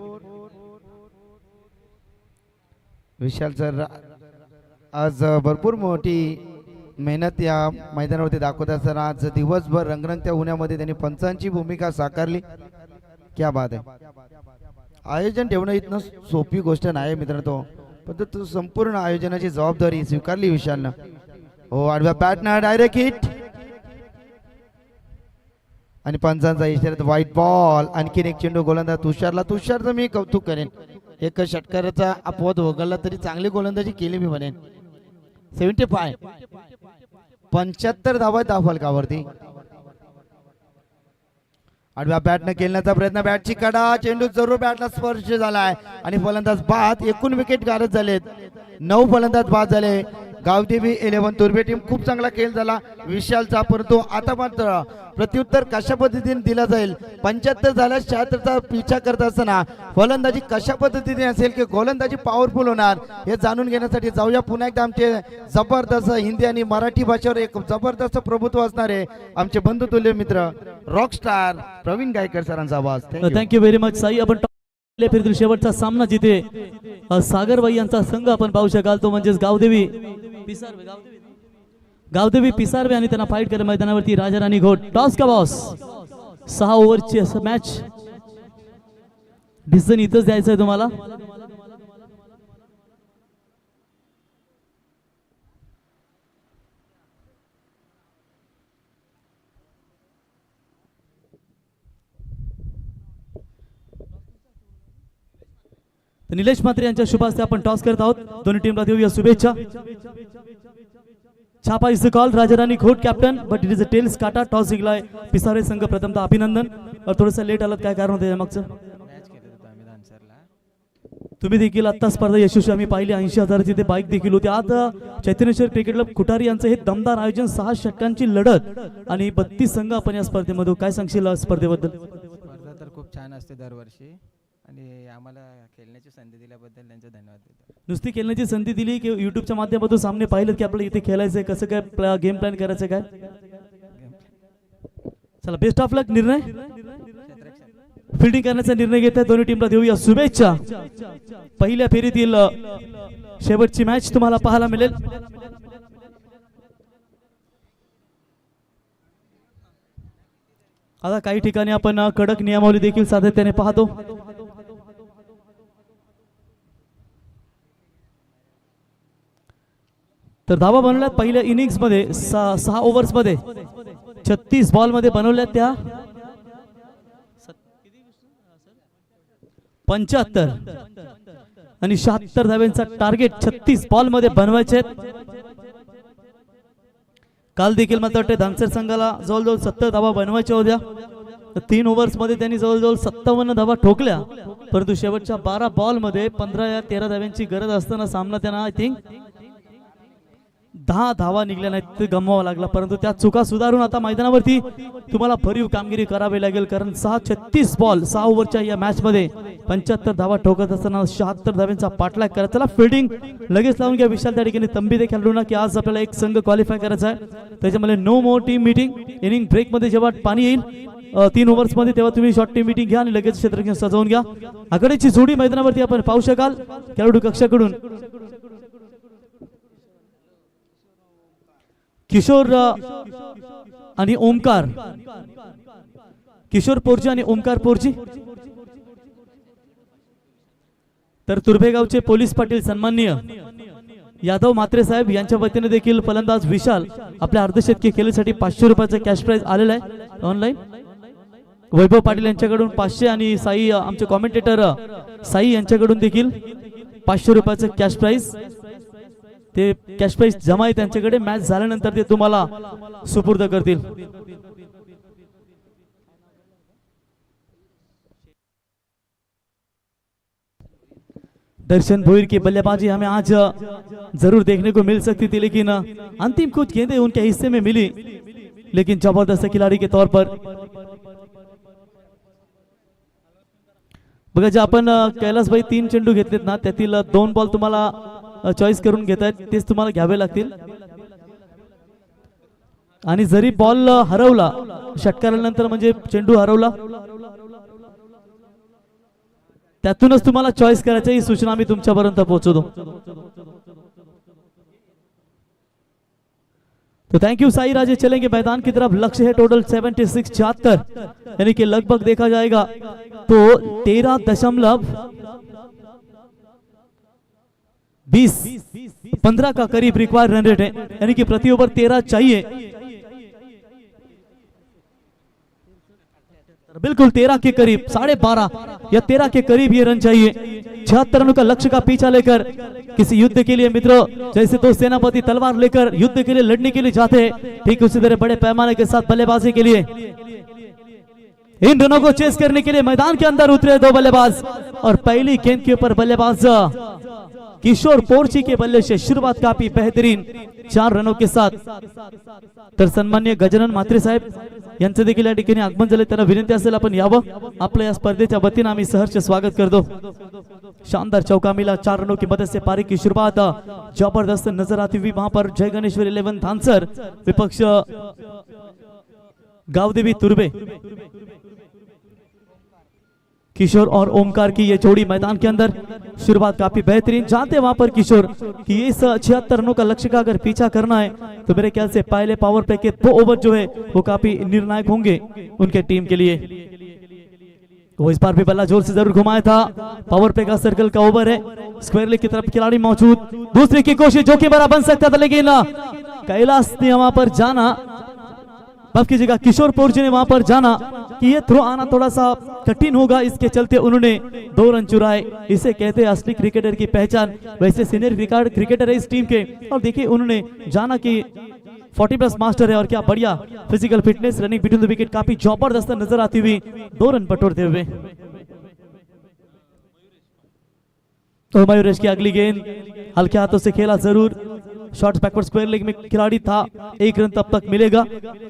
विशाल सर आज भरपूर मोठी मेहनत या मैदानावरती दाखवत असताना आज दिवसभर रंगरंगत्या उन्हामध्ये त्यांनी पंचांची भूमिका साकारली. क्या बात आहे. आयोजन ठेवणं इथनं सोपी गोष्ट नाही मित्रांनो, पण तो संपूर्ण आयोजनाची जबाबदारी स्वीकारली विशालनं. हो आडव्या बॅटनं डायरेक्ट हिट आणि पंचांचा इशारा व्हाईट बॉल. आणखीन एक चेंडू गोलंदाज तुषारचं मी कौतुक करेन. एक षटकाराचा अपवाद वगळला तरी चांगली गोलंदाजी केली मी म्हणेन. 75 75 धावा फलकावरती. आडव्या बॅटनं खेळण्याचा प्रयत्न, बॅटची कडा, चेंडू जरूर बॅटला स्पर्श झालाय आणि फलंदाज बाद. एकूण विकेट गारद झालेत. 9 फलंदाज बाद झाले. गावदेवी 11 तुर्बे टीम खूप चांगला खेळ झाला विशालचा, परंतु आता मात्र प्रत्युत्तर कशा पद्धतीने दिला जाईल. 75 झाल्यास 76चा पिछा करत असताना फलंदाजी कशा पद्धतीने असेल की गोलंदाजी पॉवरफुल होणार हे जाणून घेण्यासाठी जाऊया पुन्हा एकदा. आमचे जबरदस्त हिंदी आणि मराठी भाषेवर एक जबरदस्त प्रभुत्व असणारे आमचे बंधुतुल्य मित्र रॉकस्टार प्रवीण गायकर सरांचा आवाज. Thank you very much Sai. आपण फेरीतील शेवटचा सामना जिथे सागरबाई यांचा संघ आपण पाहू शकाल तो म्हणजेच गावदेवी पिसारवे आणि त्यांना फाईट करत मैदानावरती राजा राणी घोट. टॉस का बॉस. 6 ओव्हरची असं मॅच. डिसिजन इथंच द्यायचं आहे तुम्हाला. निलेश म्हात्रे यांच्या शुभ हस्ते आपण टॉस करत आहोत. दोन्ही टीमला देऊया शुभेच्छा. छापा इज द कॉल. राजा राणी घोट captain but it is a tails काटा. टॉस जिंकलाय पिसारे संघ. प्रथमतः अभिनंदन. थोडंसं लेट आलात, काय कारण होतं मागचं? तुम्ही देखील आता स्पर्धा यशस्वी आम्ही पाहिली. 80,000ची ते बाईक देखील होती. आता चैतन्येश्वर क्रिकेट क्लब कुठारी यांचं हे दमदार आयोजन. 6 षटकांची लढत आणि 32 संघ आपण या स्पर्धेमध्ये. काय सांगशील स्पर्धेबद्दल? स्पर्धा तर खूप छान असते दरवर्षी आणि आम्हाला खेळण्याची संधी दिल्याबद्दल त्यांचे धन्यवाद देतो. नुसती खेळण्याची संधी दिली की युट्यूबच्या माध्यमातून सामने पाहिलं की आपल्याला इथे खेळायचंय, कसं काय गेम प्लॅन करायचं काय? चला बेस्ट ऑफ लक. निर्णय फिल्डिंग करण्याचा निर्णय घेत आहे. दोन्ही टीमला देऊया शुभेच्छा. पहिल्या फेरीतील शेवटची मॅच तुम्हाला पाहायला मिळेल. आता काही ठिकाणी आपण कडक नियमावली देखील सातत्याने पाहतो. तर धावा बनवल्यात पहिल्या इनिंग्स मध्ये 6 ओव्हर्स मध्ये 36 बॉल मध्ये बनवल्यात त्या 75 आणि 76 धाव्यांचा टार्गेट 36 बॉल मध्ये बनवायचे. काल देखील मला वाटते धामसर संघाला जवळजवळ 70 धावा बनवायच्या होत्या. 3 ओव्हर्स मध्ये त्यांनी जवळजवळ 57 धावा ठोकल्या, परंतु शेवटच्या 12 बॉल मध्ये 15 या 13 धाव्यांची गरज असताना सामना त्यांना आय थिंक 10 धावा निघल्या नाहीत, ते गमवावा लागला. परंतु त्या चुका सुधारून आता मैदानावरती तुम्हाला भरीव कामगिरी करावी लागेल, कारण 36 बॉल 6 ओव्हरच्या या मॅच मध्ये 75 धावा ठोकत असताना 76 धाव्यांचा पाठलाग करा. चला फिल्डिंग लगेच लावून घ्या. विशाल त्या ठिकाणी तंबी दे खेळाडूंना की आज आपल्याला एक संघ क्वालिफाय करायचा आहे. त्याच्यामध्ये नो मोर टीम मीटिंग. इनिंग ब्रेक मध्ये जेव्हा पाणी येईल 3 ओव्हर्स मध्ये तेव्हा तुम्ही शॉर्ट टीम मीटिंग घ्या आणि लगेच क्षेत्ररक्षण सजवून घ्या. आघाडीची जोडी मैदानावरती आपण पाहू शकाल खेळाडू कक्षाकडून. किशोर आणि ओमकार, किशोर पोरजी आणि ओमकार पोरजी. तर तुर्भेगावचे पोलीस पाटील सन्माननीय यादव म्हात्रे साहेब यांच्या वतीने देखील फलंदाज विशाल आपल्या अर्धशतकी खेळीसाठी 500 रुपयाचा कॅश प्राइज आलेला आहे ऑनलाईन. वैभव पाटील यांच्याकडून 500 आणि साई आमचे कॉमेंटेटर साई यांच्याकडून देखील 500 रुपयाचं कॅश प्राइज. ते कॅश प्राइज जमा आहे त्यांच्याकडे. मॅच झाल्यानंतर ते तुम्हाला सुपूर्द करतील. दर्शन भोईर की बल्लेबाजी हमें आज जरूर देखने को मिल सकती थी, लेकिन अंतिम कुछ गेंदें उनके हिस्से में मिली, लेकिन जबरदस्त खिलाड़ी के तौर पर बघा, जे आपण कैलासभाई 3 चेंडू घेतलेत ना, त्यातील 2 बॉल तुम्हाला चॉईस करून घेतायत, तेच तुम्हाला घ्यावे लागतील. आणि जरी बॉल हरवला षटकारानंतर म्हणजे चेंडू हरवला त्यातूनच तुम्हाला चॉईस करायची ही सूचना आम्ही तुमच्यापर्यंत पोहोचवतो. तो थैंक यू साई राजे चलेंगे मैदान की तरफ. लक्ष्य है टोटल 76 76 यानी कि लगभग देखा जाएगा तो 13.20 15 का करीब रिक्वायर्ड रन रेट है यानी कि प्रति ओवर 13 चाहिए. बिल्कुल 13 के करीब 12.5 या 13 के करीब ये रन चाहिए. 76 रनों का लक्ष्य का पीछा लेकर किसी युद्ध के लिए मित्रों जैसे तो सेनापति तलवार लेकर युद्ध के लिए लड़ने के लिए जाते हैं ठीक उसी तरह बड़े पैमाने के साथ बल्लेबाजी के लिए इन रनों को चेस करने के लिए मैदान के अंदर उतरे दो बल्लेबाज. और पहली गेंद के ऊपर बल्लेबाज किशोर पोर्ची के बल्ले से शुरुआत काफी बेहतरीन 4 रनों के साथ. तर सन्मान्य गजानन म्हात्रे साहेब यांचं देखील या ठिकाणी आगमन झाले. त्यांना विनंती असेल आपण यावं. आपल्या या स्पर्धेच्या वतीने आम्ही सहर्ष स्वागत करतो. शानदार चौका मिला 4 रनों की मदद से पारी की शुरुआत जबरदस्त नजर आती हुई वहां पर जय गणेश्वर 11 धानसर विपक्ष गावदेवी तुर्बे. किशोर और ओमकार की ये जोड़ी मैदान के अंदर शुरुआत काफी बेहतरीन. जानते वहां पर किशोर कि इस 76 रनों का लक्ष्य का अगर पीछा करना है तो मेरे ख्याल से पहले पावर प्ले के 2 ओवर जो है वो काफी निर्णायक होंगे उनके टीम के लिए. वो इस बार भी बल्ला जोर से जरूर घुमाया था. पावर प्ले का सर्कल का ओवर है. स्क्वायर लेग की तरफ खिलाड़ी मौजूद. दूसरे की कोशिश जोखिम भरा बन सकता था लेकिन कैलाश ने वहां पर जाना माफ कीजिएगा किशोर पोर्जी ने वहां पर जाना कि ये थ्रो आना थोड़ा सा कठिन होगा. इसके चलते उन्होंने 2 रन चुराए. इसे कहते हैं असली क्रिकेटर की पहचान. वैसे सीनियर क्रिकेटर है इस टीम के और देखिए उन्होंने जाना कि 40+ मास्टर है और क्या बढ़िया physical fitness. Running between the wicket काफी जबरदस्त नजर आती हुई 2 रन बटोरते हुए. तो मयूरेश की अगली गेंद हल्के हाथों से खेला जरूर. शॉर्ट्स बैकवर्ड स्क्वायर लेग में खिलाड़ी था. 1 रन तब तक मिलेगा.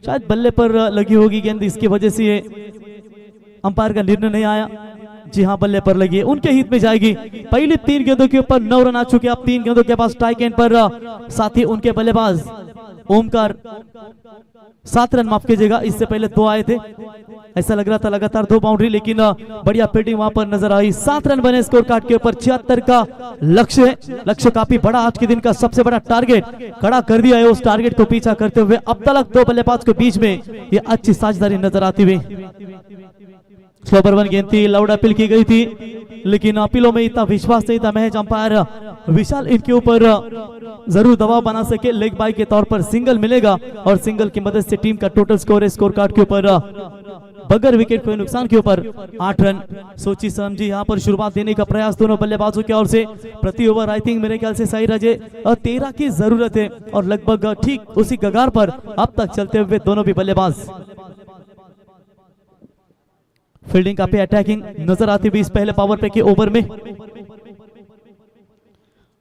शायद बल्ले पर लगी होगी गेंद इसकी वजह से अंपायर का निर्णय नहीं आया. जी हाँ बल्ले पर लगी है उनके हित में जाएगी. पहली 3 गेंदों के ऊपर 9 रन आ चुके. अब 3 गेंदों के पास स्ट्राइक एंड पर साथ ही उनके बल्लेबाज ओमकार 7 रन माफ कीजिएगा. इससे पहले 2 आए थे. ऐसा लग रहा था लगातार 2 बाउंड्री लेकिन बढ़िया फील्डिंग वहां पर नजर आई. 7 रन बने स्कोर कार्ड के ऊपर. 76 का लक्ष्य है. लक्ष्य काफी बड़ा. आज के दिन का सबसे बड़ा टारगेट खड़ा कर दिया है. उस टारगेट को पीछा करते हुए अब तक 2 बल्लेबाज के बीच में ये अच्छी साझेदारी नजर आती हुई. स्लो पर 1 गेंद थी. लाउड अपील की गई थी लेकिन अपीलों में इतना विश्वास नहीं था. महज अंपायर विशाल इनके ऊपर जरूर दबाव बना सके. लेग बाई के तौर पर सिंगल मिलेगा और सिंगल की मदद से टीम का टोटल स्कोर है स्कोर कार्ड के ऊपर बगैर विकेट कोई नुकसान के ऊपर 8 रन. सोची समझी यहाँ पर शुरुआत देने का प्रयास दोनों बल्लेबाजों की ओर से. प्रति ओवर आई थिंक मेरे ख्याल से सही रजे 13 की जरूरत है और लगभग ठीक उसी कगार पर अब तक चलते हुए दोनों भी बल्लेबाज. फील्डिंग काफी अटैकिंग नजर आती हुई इस पहले पावर प्ले के ओवर में.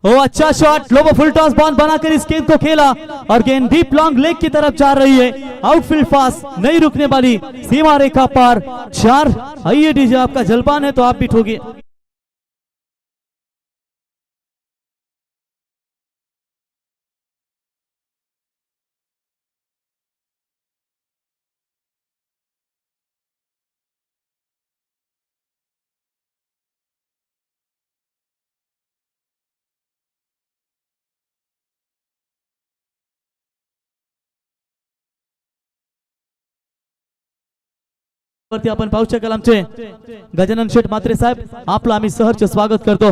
ओ अच्छा शॉट. लोबो फुल टॉस बॉल बनाकर इस गेंद को खेला और गेंद डीप लॉन्ग लेग की तरफ जा रही है. आउटफील्ड फास्ट नहीं रुकने वाली. सीमा रेखा पार 4. आइए डीजे आपका जलपान है तो आप भी ठोकिए. वरती आपण पाहू शकाल आमचे गजानन शेठ म्हात्रे साहेब. आपला आम्ही सहर्ष स्वागत करतो.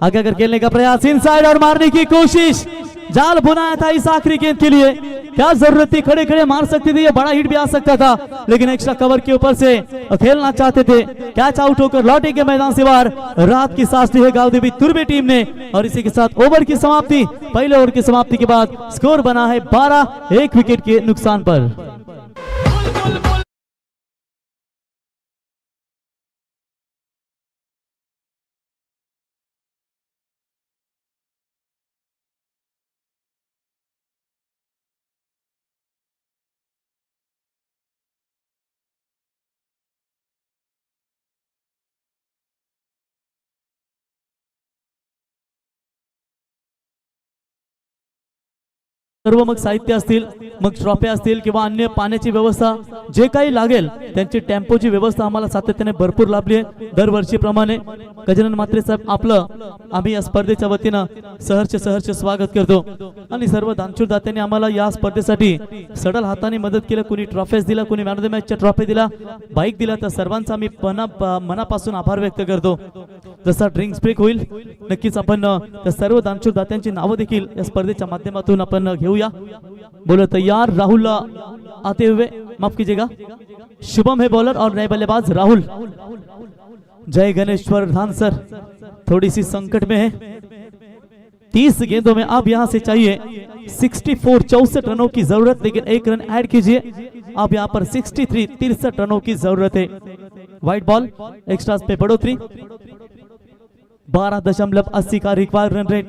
आगे अगर खेलने का प्रयास इनसाइड और मारने की कोशिश. जाल बुनाया था इस आखिरी गेंद के लिए. क्या जरूरत थी. खड़े खड़े मार सकते थे. ये बड़ा हिट भी आ सकता था लेकिन एक्स्ट्रा कवर के ऊपर से खेलना चाहते थे. कैच आउट होकर लौटेंगे मैदान से बाहर. रात की सांस ली है गावदेवी तुर्बे टीम ने और इसी के साथ ओवर की समाप्ति. पहले ओवर की समाप्ति के बाद स्कोर बना है 12. 1 विकेट के नुकसान पर. सर्व मग साहित्य असतील, मग ट्रॉफी असतील किंवा अन्य पाण्याची व्यवस्था जे काही लागेल त्यांची टेम्पोची व्यवस्था आम्हाला सातत्याने भरपूर लाभली आहे. दरवर्षीप्रमाणे गजानन म्हात्रे साहेब आपलं आम्ही या स्पर्धेच्या वतीनं सहर्ष स्वागत करतो. आणि सर्व दानशूर दात्यांनी आम्हाला या स्पर्धेसाठी सडल हाताने मदत केलं. कुणी ट्रॉफीज दिला, कुणी मॅन ऑफ द मॅचच्या ट्रॉफी दिला, बाईक दिला, तर सर्वांचा मी मनापासून आभार व्यक्त करतो. जसा ड्रिंक्स ब्रेक होईल नक्कीच आपण त्या सर्व दानशूर दात्यांची नावं देखील या स्पर्धेच्या माध्यमातून आपण घेऊया. बोलो तैयार, राहुल आते हुए, माफ कीजिएगा, शुभम है बॉलर और नए बल्लेबाज राहुल. जय गणेश्वर धान सर थोड़ी सी संकट में है. 30 गेंदों में अब यहां से चाहिए 64 रनों की जरूरत, लेकिन एक रन ऐड कीजिए. अब यहां पर 63 रनों की जरूरत है. व्हाइट बॉल, एक्स्ट्रास पे बढ़ोतरी. 12.80 का रिक्वायर्ड रन रेट.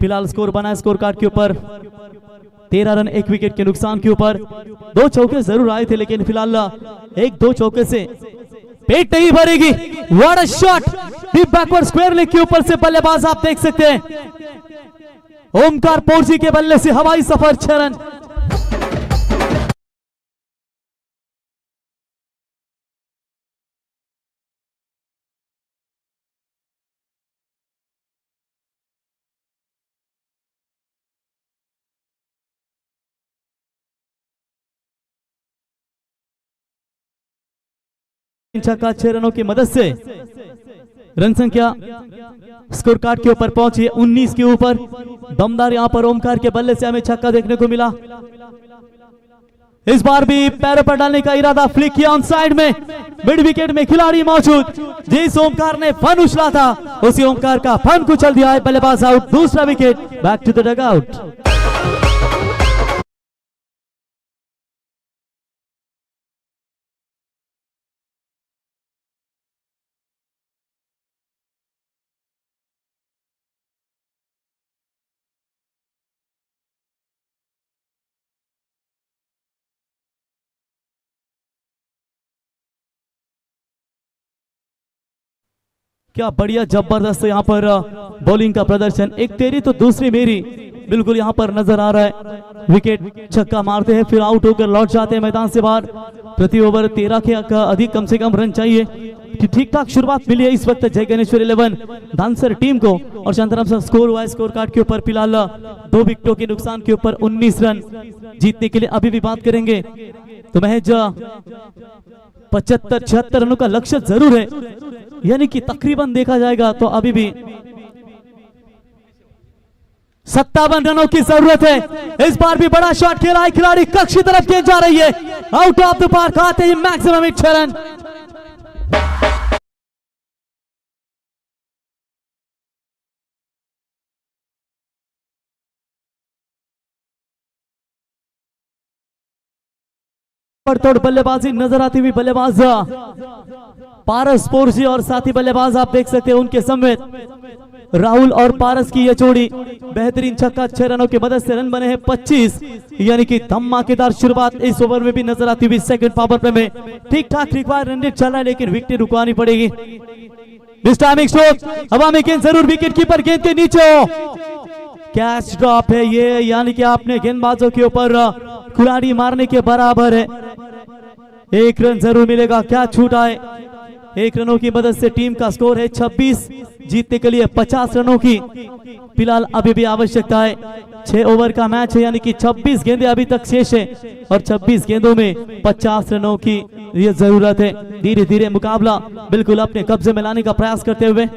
फिलहाल स्कोर बना है स्कोर कार्ड के ऊपर 13 रन 1 विकेट के नुकसान के ऊपर. 2 चौके जरूर आए थे, लेकिन फिलहाल 1-2 चौके से पेट नहीं भरेगी. What a shot, deep backward square leg के ऊपर से बल्लेबाज आप देख सकते हैं ओमकार पोरजी के बल्ले से हवाई सफर 6 रन. छक्का 6 रनों की मदद से रन संख्या स्कोर कार्ड के ऊपर पहुंची 19 के ऊपर. दमदार यहां पर ओमकार के बल्ले से हमें छक्का देखने को मिला. इस बार भी पैरों पर डालने का इरादा, फ्लिक किया ऑन साइड में. मिड विकेट में खिलाड़ी मौजूद. जिस ओमकार ने फन उछला था उसी ओमकार का फन कुचल दिया है. बल्लेबाज आउट, दूसरा wicket. Back to the dugout. क्या बढ़िया जबरदस्त यहाँ पर बॉलिंग का प्रदर्शन. एक तेरी तो दूसरी मेरी, बिल्कुल यहाँ पर नजर आ रहा है. विकेट छक्का मारते हैं, फिर आउट होकर लौट जाते हैं मैदान से बाहर. प्रति ओवर 13 के अधिक कम से कम रन चाहिए. ठीक ठाक शुरुआत मिली है इस वक्त जय गणेश्वर 11 धानसर टीम को. और शांताराम से स्कोर हुआ है स्कोर कार्ड के ऊपर फिलहाल 2 विकेटों के नुकसान के ऊपर 19 रन. जीतने के लिए अभी भी बात करेंगे तो महज 75-76 रनों का लक्ष्य जरूर है, यानी कि तकरीबन देखा जाएगा तो अभी भी 57 रनों की जरूरत है. इस बार भी बड़ा शॉट खेला है खिलाड़ी, कक्ष की तरफ गेंद जा रही है. आउट ऑफ द पार्क आते ही मैक्सिमम 6 रन. तोड़ बल्लेबाजी नजर आती हुई बल्लेबाज पारस पोरजी और साथी बल्लेबाज आप देख सकते हैं उनके समेत राहुल और पारस की यह जोड़ी. बेहतरीन छक्का 6 रनों की मदद से रन बने हैं 25, यानी कि धमाकेदार शुरुआत इस ओवर में भी नजर आती हुई. सेकंड पावर प्ले में ठीक ठाक रिक्वायर रन रेट चल रहा है, लेकिन विकेट रुकवानी पड़ेगी. दिस टाइमिंग स्ट्रोक, हवा में गेंद जरूर, विकेट कीपर गेंद के नीचे हो. कैच ड्रॉप है ये, यानी कि आपने गेंदबाजों के ऊपर कुल्हाड़ी मारने के बराबर है. 1 रन जरूर मिलेगा. क्या छूट आए. 1 रनों की मदद से टीम का स्कोर है 26, जीतने के लिए 50 रनों की फिलहाल अभी भी आवश्यकता है. 6 ओवर का मैच है, यानी कि 26 गेंदें अभी तक शेष है और 26 गेंदों में 50 रनों की ये जरूरत है. धीरे धीरे मुकाबला बिल्कुल अपने कब्जे में लाने का प्रयास करते हुए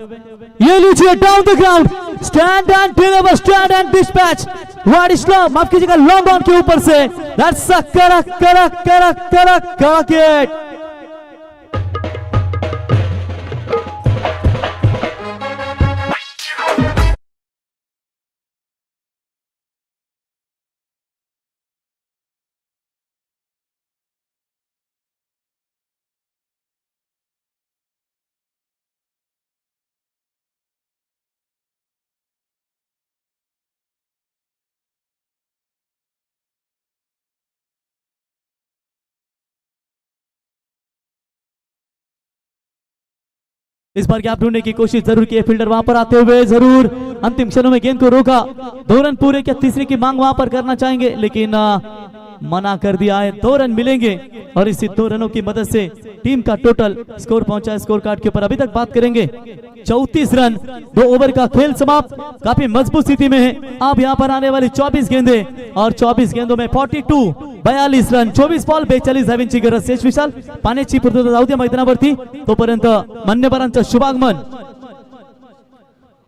ये लीजिए down the ground, stand and deliver, stand and dispatch. Wide slow, माफ कीजिएगा, लॉन्ग ऑन के ऊपर से. दैट्स अ कड़क हिट. इस बार गैप ढूंढने की कोशिश जरूर की है फील्डर, वहां पर आते हुए जरूर अंतिम क्षणों में गेंद को रोका। 2 रन पूरे, क्या तीसरे की मांग वहां पर करना चाहेंगे, लेकिन मना कर दिया है। 2 रन मिलेंगे और इसी 2 रनों की मदद से टीम का टोटल स्कोर पहुंचा है स्कोर कार्ड के ऊपर। अभी तक बात करेंगे 34 रन, 2 ओवर का खेल समाप्त, काफी मजबूत स्थिति में है। अब यहाँ पर आने वाली 24 गेंदे और 24 गेंदों में 42 रन, 24 बॉल 42 धावांची गरज. शेष विशाल पाण्याची पूर्तता जाऊ द्या मैदानावरती, तोपर्यंत मान्यवरांचं शुभागमन.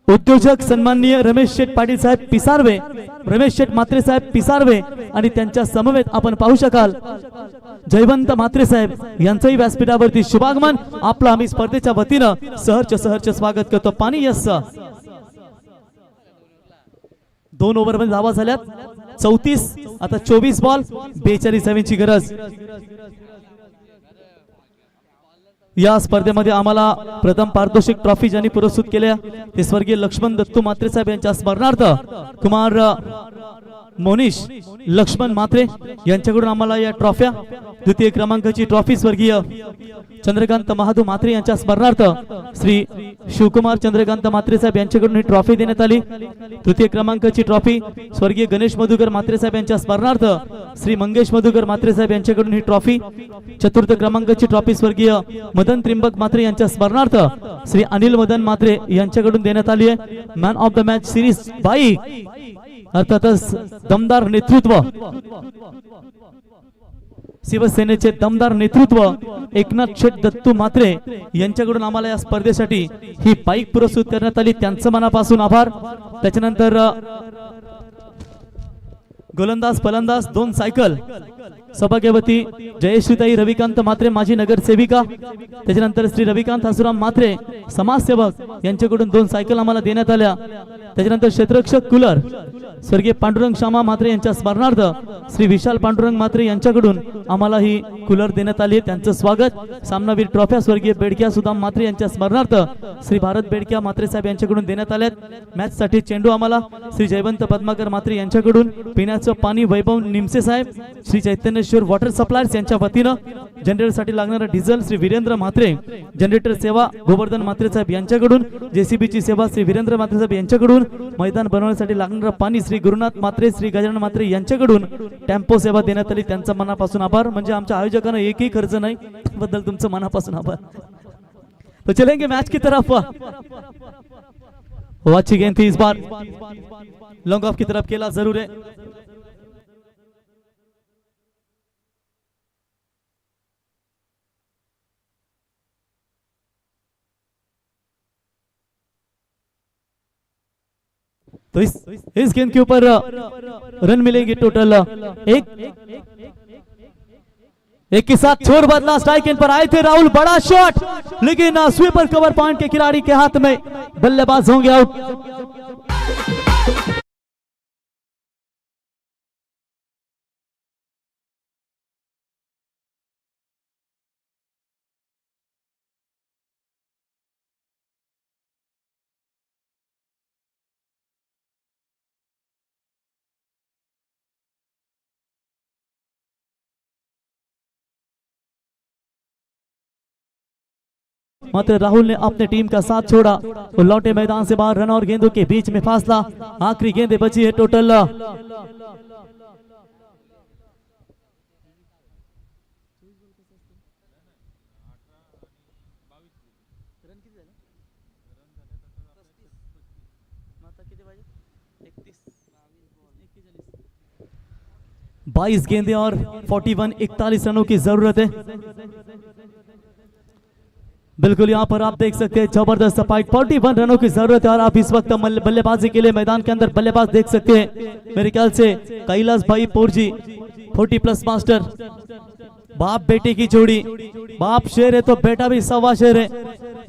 उद्योजक सन्माननीय रमेश शेठ पाटील साहेब पिसारवे, रमेश शेठ म्हात्रे साहेब पिसारवे आणि त्यांच्या समवेत आपण पाहू शकाल जयवंत म्हात्रे साहेब यांचंही व्यासपीठावरती शुभागमन. आपलं आम्ही स्पर्धेच्या वतीनं सहर्ष स्वागत करतो. पाणी यस 2 ओव्हर मध्ये धावा झाल्यात 34, आता 24 बॉल 42 धावांची गरज. या स्पर्धेमध्ये आम्हाला प्रथम पारितोषिक ट्रॉफी ज्यांनी पुरस्कृत केल्या ते स्वर्गीय लक्ष्मण दत्तू म्हात्रे साहेब यांच्या स्मरणार्थ कुमार मोनिश लक्ष्मण म्हात्रे यांच्याकडून आम्हाला या ट्रॉफ्या, द्वितीय क्रमांकाची ट्रॉफी स्वर्गीय चंद्रकांत महादू म्हात्रे यांच्या स्मरणार्थ श्री शिवकुमार चंद्रकांत म्हात्रे साहेब यांच्याकडून ही ट्रॉफी देण्यात आली. तृतीय क्रमांकाची ट्रॉफी स्वर्गीय गणेश मधुकर म्हात्रे साहेब यांच्या स्मरणार्थ श्री मंगेश मधुकर म्हात्रे साहेब यांच्याकडून ही ट्रॉफी. चतुर्थ क्रमांकाची ट्रॉफी स्वर्गीय मदन त्रिंबक म्हात्रे यांच्या स्मरणार्थ श्री अनिल मदन म्हात्रे यांच्याकडून देण्यात आली आहे. Man of the match series बाई, अर्थातच दमदार नेतृत्व, शिवसेनेचे दमदार नेतृत्व एकनाथ शेठ दत्तू म्हात्रे यांच्याकडून आम्हाला या स्पर्धेसाठी ही बाईक पुरस्कृत करण्यात आली. त्यांचं मनापासून आभार. त्याच्यानंतर गोलंदाज फलंदाज 2 सायकल सौभाग्यवती जयश्रीताई रविकांत म्हात्रे माजी नगरसेविका, त्याच्यानंतर श्री रविकांत हसुराम म्हात्रे समाजसेवक यांच्याकडून 2 सायकल आम्हाला देण्यात आल्या. त्याच्यानंतर क्षेत्ररक्षक कूलर स्वर्गीय पांडुरंग श्यामा म्हात्रे यांच्या स्मरणार्थ श्री विशाल पांडुरंग म्हात्रे यांच्याकडून आम्हाला ही कूलर देण्यात आली. त्यांचं स्वागत. सामनावीर ट्रॉफ्या स्वर्गीय बेडक्या सुदाम म्हात्रे यांच्या स्मरणार्थ श्री भारत बेडक्या म्हात्रे साहेब यांच्याकडून देण्यात आल्यात. मॅच साठी चेंडू आम्हाला श्री जयवंत पद्माकर म्हात्रे यांच्याकडून, पिण्याचं पाणी वैभव निमसे साहेब, श्री चैतन्येश्वर वॉटर सप्लायर्स यांच्या वतीनं, जनरेटर साठी लागणारा डिझेल श्री वीरेंद्र म्हात्रे, जनरेटर सेवा गोवर्धन म्हात्रे साहेब यांच्याकडून, जेसीबी ची सेवा श्री वीरेंद्र म्हात्रे साहेब यांच्याकडून, मैदान बनवण्यासाठी लागणारा पाणी श्री गुरुनाथ म्हात्रे श्री गजानन म्हात्रे यांच्याकडून, टेम्पो सेवा देण्यात आली. त्यांचा मनापासून आभार. म्हणजे आमच्या आयोजकांना एकही खर्च नाही, बद्दल तुमचं मनापासून आभार. तो चलेंगे मैच की तरफ. वो अच्छी गेंद थी, इस बार लॉन्ग ऑफ की तरफ खेला जरूर है. तो इस गेंद के ऊपर रन मिलेंगे टोटल एक के साथ. छोर बदला, स्ट्राइक एंड पर आए थे राहुल, बड़ा शॉट, लेकिन स्वीपर कवर पॉइंट के खिलाड़ी के हाथ में, बल्लेबाज होंगे आउट. मात्र राहुल ने अपने टीम का साथ छोड़ा और लौटे मैदान से बाहर. रन और गेंदों के बीच में फासला, आखिरी गेंदें बची है टोटल. बाईस गेंदें और 41 रनों की जरूरत है. बिल्कुल यहाँ पर आप देख सकते हैं जबरदस्त फाइट. 41 रनों की जरूरत है और आप इस वक्त बल्लेबाजी के लिए मैदान के अंदर बल्लेबाज देख सकते हैं. मेरे ख्याल से कैलाश भाई पोरजी 40+ मास्टर, बाप बेटे की जोड़ी. बाप शेर है तो बेटा भी सवा शेर है.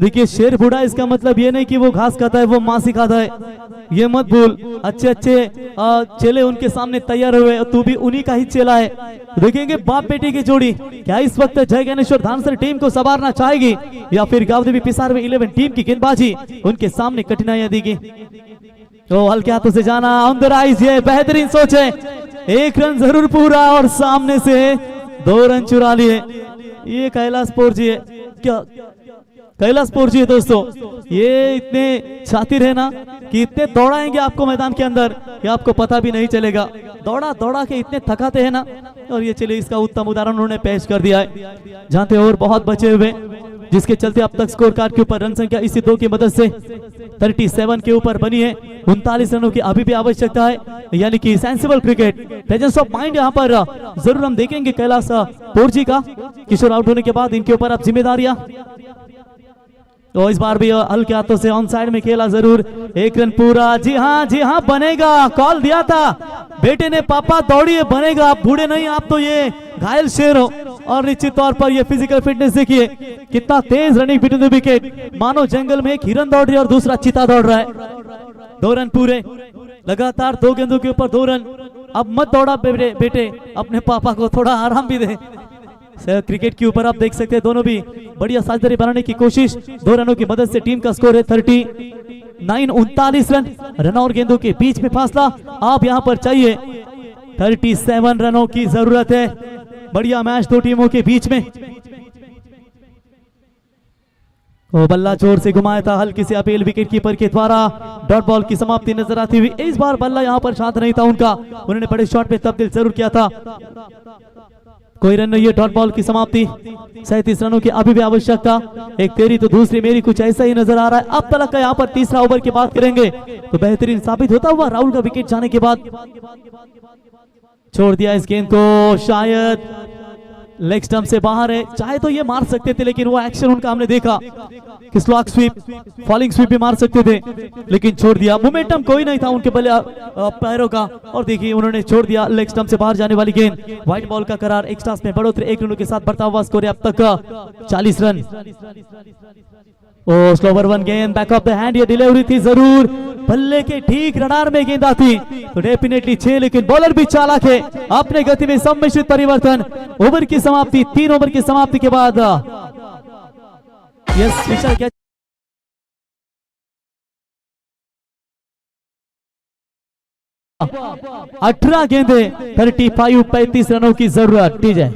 देखिए शेर बूढ़ा, इसका मतलब ये नहीं कि वो घास खाता है, वो मांस ही खाता है, ये मत भूल. अच्छे अच्छे चेले उनके सामने तैयार हुए, तू भी उन्हीं का ही चेला है. देखेंगे बाप बेटे की जोड़ी, क्या इस वक्त जय ज्ञानेश्वर धानसर टीम को संवारना चाहेगी या फिर गावदेवी पिसारवे 11 टीम की गेंदबाजी उनके सामने कठिनाइयां देगी. तो हल्के हाथों से जाना ऑन द राइज, ये बेहतरीन सोच है. 1 रन जरूर पूरा और सामने से 2 रन चुरा लिए. ये कैलाश पोरजी है. क्या कैलाश पोरजी है दोस्तों, ये इतने शातिर है ना कि इतने दौड़ाएंगे आपको मैदान के अंदर कि आपको पता भी नहीं चलेगा। दौड़ा दौड़ा के इतने थकाते हैं ना। और ये चलिए इसका उत्तम उदाहरण उन्होंने पेश कर दिया है। जानते और बहुत बचे हुए, जिसके चलते अब तक स्कोर कार्ड के ऊपर रन संख्या इसी 2 की मदद से 37 के ऊपर बनी है। 39 रनों की अभी भी आवश्यकता है, यानी कि sensible cricket, presence of mind यहाँ पर जरूर हम देखेंगे कैलाश पोरजी का। किशोर आउट होने के बाद इनके ऊपर अब जिम्मेदारियां, तो इस बार भी हल्के हाथों से ऑन साइड में खेला जरूर। 1 रन पूरा, जी हाँ बनेगा, कॉल दिया था बेटे ने, पापा दौड़िए बनेगा, आप बूढ़े नहीं, आप तो ये घायल शेर हो। और निश्चित तौर पर ये फिजिकल फिटनेस देखिए, कितना तेज रनिंग बिटवीन द विकेट, मानो जंगल में एक हिरन दौड़ रही है और दूसरा चीता दौड़ रहा है। 2 रन पूरे, लगातार 2 गेंदों के ऊपर 2 रन। अब मत दौड़ा बेटे, अपने पापा को थोड़ा आराम भी दे। क्रिकेट के ऊपर आप देख सकते हैं दोनों भी बढ़िया साझेदारी बनाने की कोशिश। 2 रनों की मदद से टीम का स्कोर है 39 रन। रन और गेंदों के बीच में फासला आप यहां पर चाहिए, 37 रनों की जरूरत है। बढ़िया मैच 2 टीमों के बीच में। वो बल्ला जोर से घुमाया था, हल्की सी अपील विकेट कीपर के द्वारा, डॉट बॉल की समाप्ति नजर आती हुई। इस बार बल्ला यहां पर शांत नहीं था उनका, उन्होंने बड़े शॉट में तब्दील जरूर किया था। कोई रन नहीं है, डॉट बॉल की समाप्ति। 37 रनों की अभी भी आवश्यकता, एक तेरी तो दूसरी मेरी, कुछ ऐसा ही नजर आ रहा है। अब तक का यहाँ पर तीसरा ओवर की बात करेंगे तो बेहतरीन साबित होता हुआ राहुल का विकेट जाने के बाद छोड़ दिया इस गेंद को, शायद लेग स्टंप से बाहर है। चाहे तो ये मार सकते थे, लेकिन वो एक्शन उनका हमने देखा कि स्लॉग स्वीप, फॉलिंग स्वीप भी मार सकते थे, लेकिन छोड़ दिया। मोमेंटम कोई नहीं था उनके बल्ले पैरों का, और देखिए उन्होंने छोड़ दिया लेग स्टंप से बाहर जाने वाली गेंद। व्हाइट बॉल का करार, एक्स्ट्रास में बढ़ोतरी 1 रनों के साथ बढ़ता हुआ स्कोर है अब तक का 40 रन। ओ स्लोवर 1 गेंद, बैक ऑफ द हैंड, ये डिलीवरी थी जरूर, बल्ले के ठीक रडार में गेंद आती तो डेफिनेटली 6, लेकिन बॉलर भी चालाक है, अपने गति में सम्मिश्रित परिवर्तन। ओवर की समाप्ति, 3 ओवर की समाप्ति के बाद यस विशाल क्या 18 गेंदे, 35 रनों की जरूरत। टीजे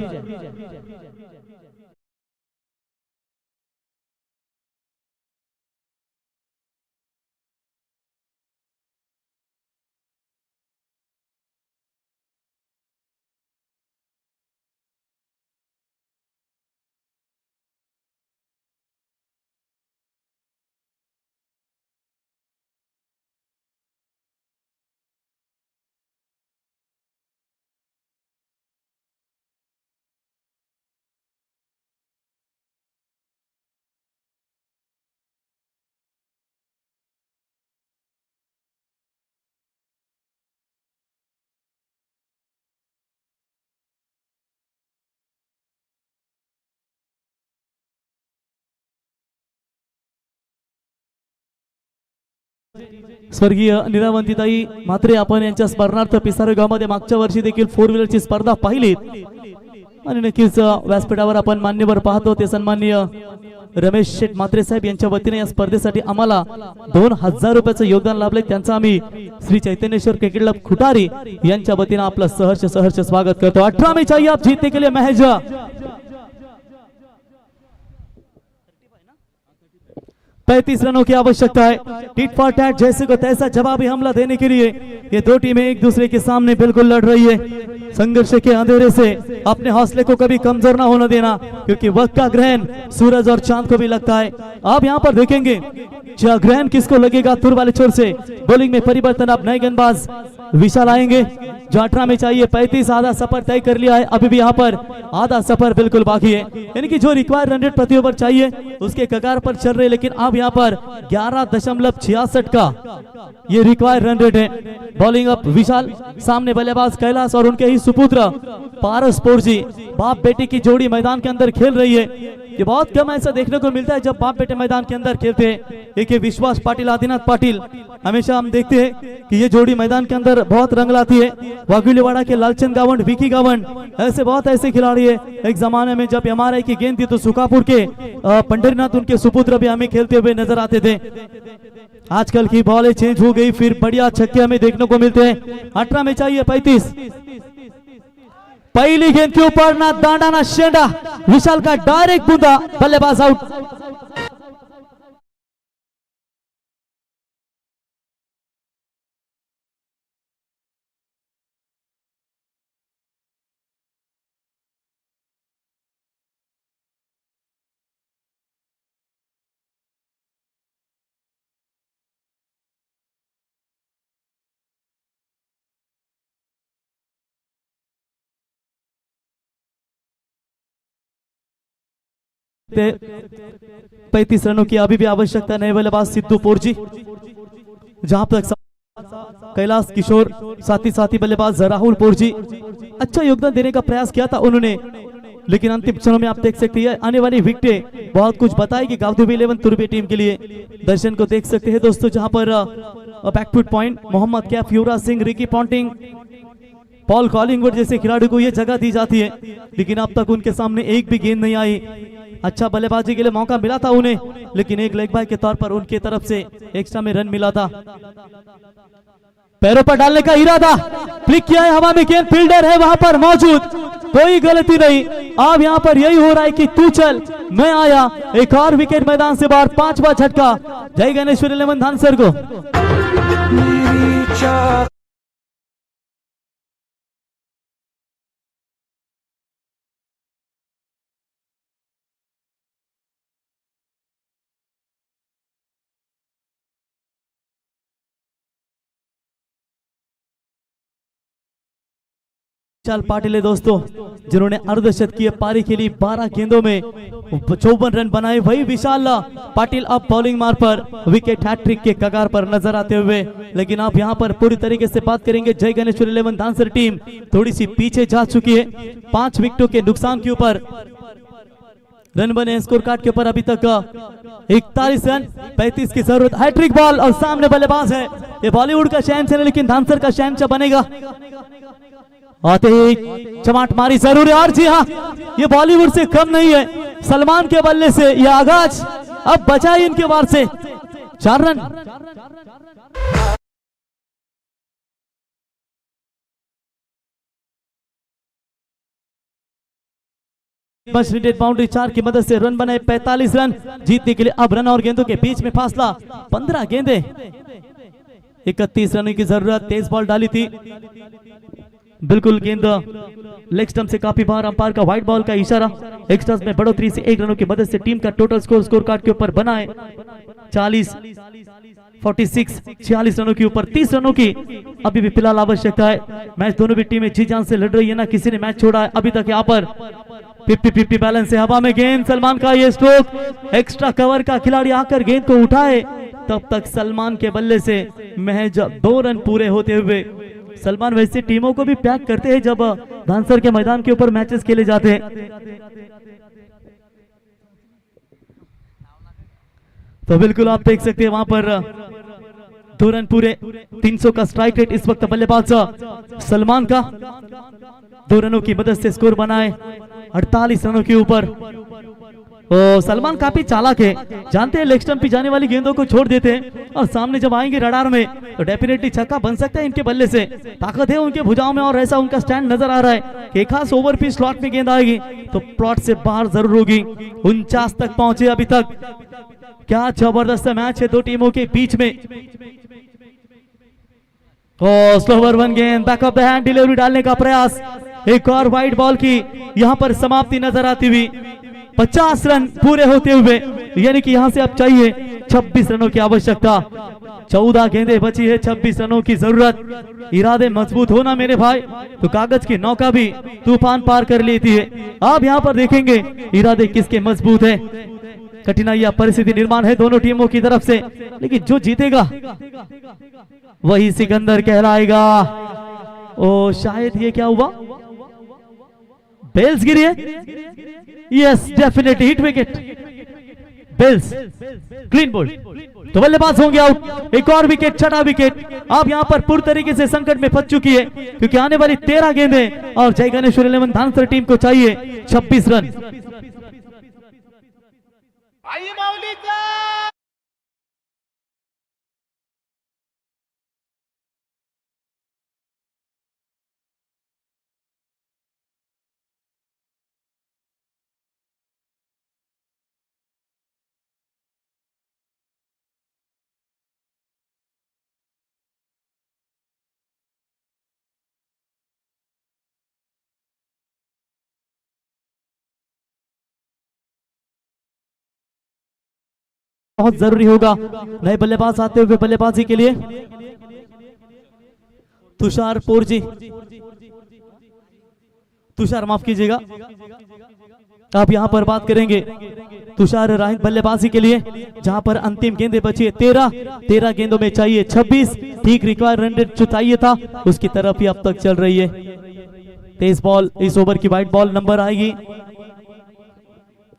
स्वर्गीय निरावंतीताई म्हात्रे आपण यांच्या स्मरणार्थ पिसारे गावामध्ये मागच्या वर्षी देखील 4 व्हीलरची स्पर्धा पाहिली आणि नक्कीच व्यासपीठावर आपण मान्यवर पाहतो ते सन्माननीय रमेश शेठ म्हात्रे साहेब यांच्या वतीने या स्पर्धेसाठी आम्हाला 2000 रुपयाचं योगदान लाभले, त्यांचं आम्ही श्री चैतन्येश्वर क्रिकेट क्लब खुटारी यांच्या वतीने आपलं सहर्ष स्वागत करतो। 18 में चाहिए आप जीतने के लिए महज 35 रनों की आवश्यकता है। टिट फॉर टैट, जैसे को तैसा जवाबी हमला देने के लिए ये 2 टीमें एक दूसरे के सामने बिल्कुल लड़ रही है। संघर्ष के अंधेरे से अपने हौसले को कभी कमजोर ना होने देना, क्योंकि वक्त का ग्रहण सूरज और चांद को भी लगता है। आप यहाँ पर देखेंगे ग्रहण किसको लगेगा, तुर वाले छोर से बॉलिंग में परिवर्तन। अब नए गेंदबाज विशाल आएंगे, जो 18 में चाहिए 35, आधा सफर तय कर लिया है, अभी भी यहाँ पर आधा सफर बिल्कुल बाकी है, यानी कि जो रिक्वायर्ड रन रेट प्रति ओवर चाहिए उसके कगार पर चल रहे, लेकिन अब यहाँ पर 11.66 का ये रिक्वायर्ड रन रेट है। बॉलिंग अप विशाल, सामने बल्लेबाज कैलाश और उनके ही सुपुत्र पारस पोरजी, बाप बेटी की जोड़ी मैदान के अंदर खेल रही है। ये बहुत कम ऐसा देखने को मिलता है जब बाप बेटे मैदान के अंदर खेलते हैं। एक विश्वास पाटिल, आदिनाथ पाटिल, हमेशा हम देखते हैं कि ये जोड़ी मैदान के अंदर बहुत रंग लाती है। वाघुलीवाड़ा के लालचंद गावंड, विकी गावंड, ऐसे बहुत ऐसे खिलाड़ी है। एक जमाने में जब MRI की गेंद थी तो सुखापुर के पंढरीनाथ, उनके सुपुत्र भी हमें खेलते हुए नजर आते थे। आजकल की बॉलें चेंज हो गई, फिर बढ़िया छक्के हमें देखने को मिलते हैं। 18 में चाहिए 35। पहली गेंद के ऊपर ना दांडा ना शेंडा, विशाल का डायरेक्ट बूंदा, बल्लेबाज आउट। सकते हैं 35 रनों की अभी भी आवश्यकता नहीं बल्लेबाज सिद्धू पोरजी, जहां तक कैलाश किशोर साथी साथी बल्लेबाज राहुल पोरजी अच्छा योगदान देने का प्रयास किया था उन्होंने, लेकिन अंतिम क्षणों में आप देख सकते हैं आने वाली विकेटें बहुत कुछ बताएगी गावदुबी 11 तुर्बे टीम के लिए। दर्शन को देख सकते हैं दोस्तों, जहां पर back foot point Mohammad Kaif, Yuvraj Singh, Ricky Ponting, Paul Collingwood जैसे खिलाड़ी को यह जगह दी जाती है, लेकिन अब तक उनके सामने एक भी गेंद नहीं आई। अच्छा बल्लेबाजी के लिए मौका मिला था उन्हें, लेकिन एक लेग बाय के तौर पर उनके तरफ से एक्स्ट्रा में रन मिला था। पैरों पर डालने का इरादा, फ्लिक किया है हवा में, गेंद फील्डर है वहां पर मौजूद, कोई गलती नहीं। अब यहां पर यही हो रहा है कि तू चल मैं आया, एक और विकेट मैदान से बाहर, 5वां झटका जय गणेश्वर 11 धानसर को। विशाल पाटिल है दोस्तों, जिन्होंने अर्धशतकीय पारी खेली, 12 गेंदों में 54 रन बनाए। वही विशाल पाटिल अब बॉलिंग मार पर विकेट हैट्रिक के कगार पर नजर आते हुए, लेकिन आप यहां पर पूरी तरीके से बात करेंगे जय गणेश्वर 11 धानसर टीम थोड़ी सी पीछे जा चुकी है। 5 विकेटों के नुकसान के ऊपर रन बने स्कोर कार्ड के ऊपर अभी तक 41 रन, 35 की जरूरत। हैट्रिक बॉल और सामने बल्लेबाज है, ये बॉलीवुड का शहंशाह है लेकिन धानसर का शहंशाह बनेगा। आते ही चमाट मारी जरूर है, और जी हाँ ये बॉलीवुड से कम नहीं है, सलमान के बल्ले से ये आगाज अब बचा इनके वार से 4 रन। बाउंड्री 4 की मदद से रन बनाए, 45 रन जीतने के लिए अब रन और गेंदों के बीच में फासला 15 गेंदे, 31 रन की जरूरत। तेज बॉल डाली थी, बिल्कुल गेंद लेग स्टंप से काफी बाहर, अंपायर का व्हाइट बॉल का इशारा। एक्स्ट्रास में बढ़ोतरी से 1 रनों की मदद से टीम का टोटल स्कोर कार्ड के ऊपर बना है 46 रनों के ऊपर। 30 रनों की अभी भी फिलहाल आवश्यकता है। मैच दोनों भी टीमें जी जान से लड़ रही है, ना किसी ने मैच छोड़ा है अभी तक। यहाँ पर 50-50 बैलेंस है, हवा में गेंद, सलमान का ये स्ट्रोक, एक्स्ट्रा कवर का खिलाड़ी आकर गेंद को उठाए, तब तक सलमान के बल्ले से महज 2 रन पूरे होते हुए। सलमान वैसे टीमों को भी पैक करते हैं जब धानसर के मैदान के ऊपर मैचेस खेले जाते हैं, तो बिल्कुल आप देख सकते हैं वहां पर 2 रन पूरे। 300 का स्ट्राइक रेट इस वक्त बल्लेबाज सलमान का, 2 रनों की मदद से स्कोर बनाए 48 रनों के ऊपर। सलमान काफी चालाक है, जानते हैं लेग स्टंप पे जाने वाली गेंदों को छोड़ देते हैं, और सामने जब आएंगे रडार में तो डेफिनेटली छक्का बन सकता है इनके बल्ले से। ताकत है उनके भुजाओं में, और ऐसा उनका स्टैंड नजर आ रहा है कि एक खास ओवर पिच स्लॉट में गेंद आएगी तो प्लॉट से बाहर जरूर होगी। 49 तक पहुंचे अभी तक। क्या जबरदस्त मैच है दो टीमों के बीच में। स्लोवर 1 गेंद, back of the hand delivery डालने का प्रयास, एक और वाइड बॉल की यहां पर समाप्ति नजर आती हुई। 50 रन पूरे होते हुए, यानी कि यहां से अब चाहिए 26 रनों की आवश्यकता। 14 गेंदें बची है, 26 रनों की जरूरत। इरादे मजबूत होना मेरे भाई तो कागज की नौका भी तूफान पार कर लेती है। आप यहां पर देखेंगे इरादे किसके मजबूत है। कठिनाइयां परिस्थिति निर्माण है दोनों टीमों की तरफ से, लेकिन जो जीतेगा वही सिकंदर कहलाएगा। ओ शायद ये क्या हुआ, बेल्स गिरी है। Yes definitely hit wicket, bails clean bowled, तो बल्लेबाज होंगे आउट। एक और विकेट, छठा विकेट अब यहां पर पूरी तरीके से संकट में फंस चुकी है, क्योंकि आने वाली 13 गेंदें और जय गणेश्वर 11 धानसर टीम को चाहिए 26 रन। बहुत जरूरी होगा नए बल्लेबाज आते हुए बल्लेबाजी के लिए। तुषार पोरजी तुषार माफ कीजिएगा, आप यहाँ पर बात करेंगे तुषार राहित बल्लेबाजी के लिए, जहां पर अंतिम गेंदे बची है 13 गेंदों में चाहिए 26, ठीक रिक्वायर रन रेट जो चाहिए था उसकी तरफ ही अब तक चल रही है। तेज बॉल, इस ओवर की वाइड बॉल नंबर आएगी,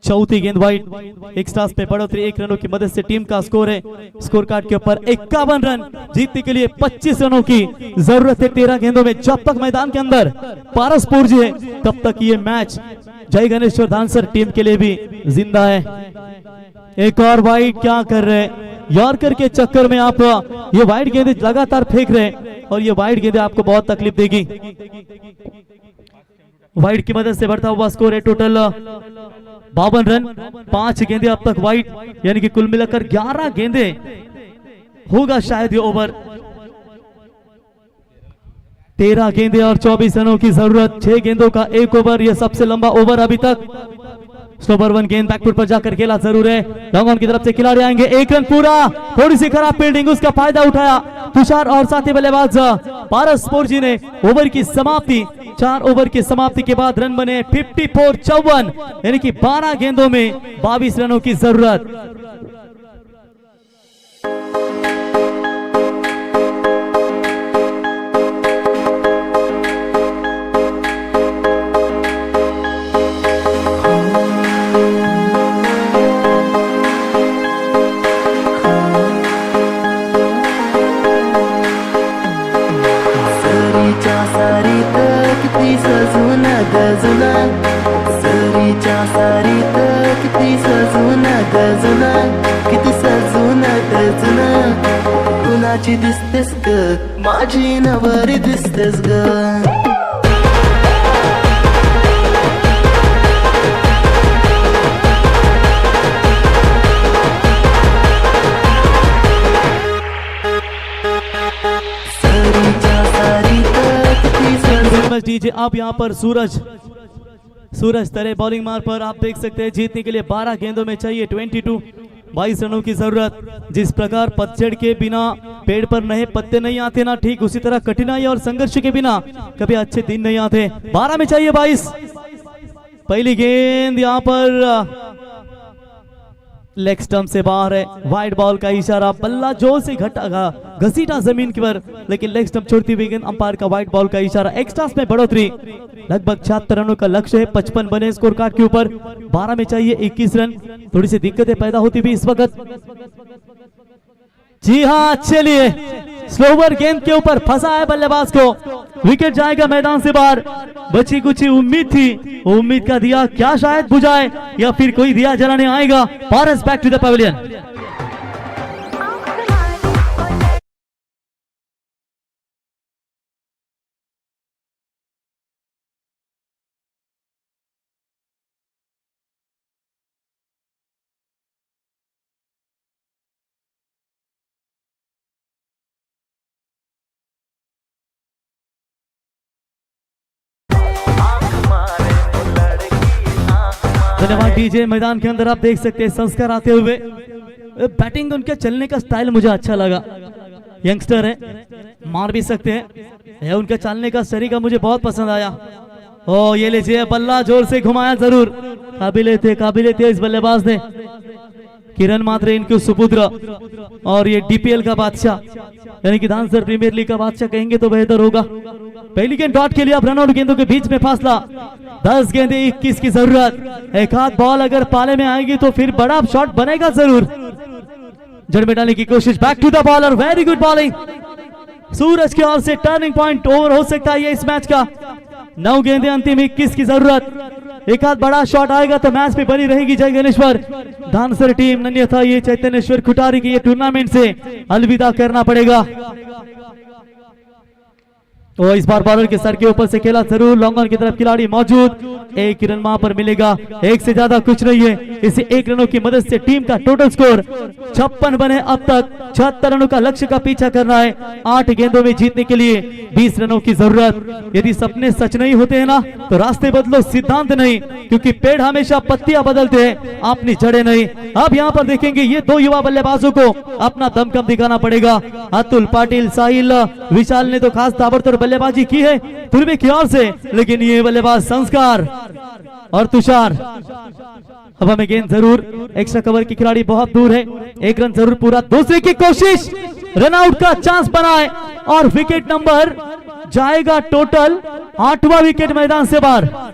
चौथी गेंद वाइड। एक्स्ट्रास पे बढ़ोतरी 1 रनों की मदद से टीम का स्कोर है, स्कोर कार्ड के ऊपर 51 रन। जीतने के लिए 25 रनों की जरूरत है 13 गेंदों में। जब तक मैदान के अंदर पारस पूर्जी है तब तक ये मैच जय गणेश्वर धानसर टीम के लिए भी जिंदा है। एक और वाइड, क्या कर रहे हैं यॉर्कर के चक्कर में आप ये वाइड गेंदे लगातार फेंक रहे हैं और ये वाइड गेंदे आपको बहुत तकलीफ देगी। वाइड की मदद से बढ़ता हुआ स्कोर है टोटल 52 रन, 5 गेंदे अब तक वाइड, यानी कि कुल मिलाकर 11 गेंदे होगा शायद ये ओवर। 13 गेंदे और 24 रनों की जरूरत, 6 गेंदों का एक ओवर, यह सबसे लंबा ओवर अभी तक। स्लोवर 1 गेंद बैकफुट पर जाकर खेला जरूर है, लॉन्ग ऑन की तरफ से खिलाड़ी आएंगे, 1 रन पूरा। थोड़ी सी खराब फील्डिंग, उसका फायदा उठाया तुषार और साथी बल्लेबाज पारस पोर्जी ने। ओवर की समाप्ति, 4 ओवर की समाप्ति के बाद रन बने 54-54, यानी कि 12 गेंदों में 22 रनों की जरूरत। किती सजून गजून कुणाची दिसतेस ग, माझी नवरी दिसतेस ग। डीजे आप यहाँ पर सूरज तरह बॉलिंग मार पर आप देख सकते हैं जीतने के लिए 12 गेंदों में चाहिए 22 रनों की जरूरत। जिस प्रकार पतझड़ के बिना पेड़ पर नए पत्ते नहीं आते ना, ठीक उसी तरह कठिनाई और संघर्ष के बिना कभी अच्छे दिन नहीं आते। 12 में चाहिए 22। पहली गेंद यहाँ पर लेग स्टंप से बाहर है, वाइड बॉल का इशारा, बल्ला जोर से घसीटा जमीन की पर, लेकिन लेग स्टंप छोड़ती हुई गेंद, अंपायर का वाइड बॉल का इशारा। एक्स्ट्रास में बढ़ोतरी, लगभग 76 रनों का लक्ष्य है, 55 बने स्कोर कार्ड के ऊपर। 12 में चाहिए 21 रन। थोड़ी सी दिक्कतें पैदा होती भी इस वक्त। जी हाँ, चलिए स्लोवर गेंद के ऊपर फंसा है बल्लेबाज को, विकेट जाएगा मैदान से बाहर। बची कुछ उम्मीद थी, उम्मीद का दिया क्या शायद बुझाए या फिर कोई दिया जलाने आएगा। Paras back to the pavilion. धन्यवाद डीजे। मैदान के अंदर आप देख सकते हैं संस्कार आते हुए, बैटिंग उनके चलने का स्टाइल मुझे अच्छा लगा। यंगस्टर है, मार भी सकते हैं, उनका चलने का तरीका मुझे बहुत पसंद आया। ओ ये लीजिए, बल्ला जोर से घुमाया जरूर, काबिले थे इस बल्लेबाज ने। किरण मात्रे इनके सुपुत्र और ये डीपीएल का बादशाह, यानी कि धानसर प्रीमियर लीग का बादशाह कहेंगे तो बेहतर होगा। पहली गेंद डॉट के लिए अब रन आउट गेंदों के बीच में फासला, 10 गेंदे 21 की जरूरत। एक हाथ बॉल अगर पाले में आएगी तो फिर बड़ा शॉट बनेगा जरूर। जड़ में डालने की कोशिश, back to the bowler, very good bowling. Suraj की ओर से टर्निंग पॉइंट ओवर हो सकता है ये इस मैच का। 9 गेंदे अंतिम 21 की जरूरत। एक हाथ बड़ा शॉट आएगा तो मैच में बनी रहेगी जय गणेश्वर धानसर टीम, अन्यथा ये चैतन्येश्वर खुटारी की ये टूर्नामेंट से अलविदा करना पड़ेगा। तो इस बार बॉलर के सर के ऊपर से खेला जरूर, लॉन्ग ऑन की तरफ खिलाड़ी मौजूद, 1 रन वहां पर मिलेगा, 1 से ज्यादा कुछ नहीं है। इसी 1 रनों की मदद से टीम का टोटल स्कोर 56 बने अब तक। 76 रनों का लक्ष्य का पीछा करना है। 8 गेंदों में जीतने के लिए 20 रनों की जरूरत। यदि सपने सच नहीं होते हैं ना तो रास्ते बदलो, सिद्धांत नहीं, क्योंकि पेड़ हमेशा पत्तियां बदलते हैं, अपनी जड़ें नहीं। अब यहाँ पर देखेंगे ये 2 युवा बल्लेबाजों को अपना दमखम दिखाना पड़ेगा। अतुल पाटिल, साहिल विशाल ने तो खास ताबड़तोड़ बल्लेबाजी की है तुर्बे की ओर से, लेकिन ये बल्लेबाज संस्कार और तुषार हवा में गेंद जरूर, एक्स्ट्रा कवर की खिलाड़ी बहुत दूर है, एक रन जरूर पूरा, दूसरे की कोशिश, रन आउट का चांस बनाए और विकेट नंबर जाएगा टोटल 8वां विकेट मैदान से बाहर।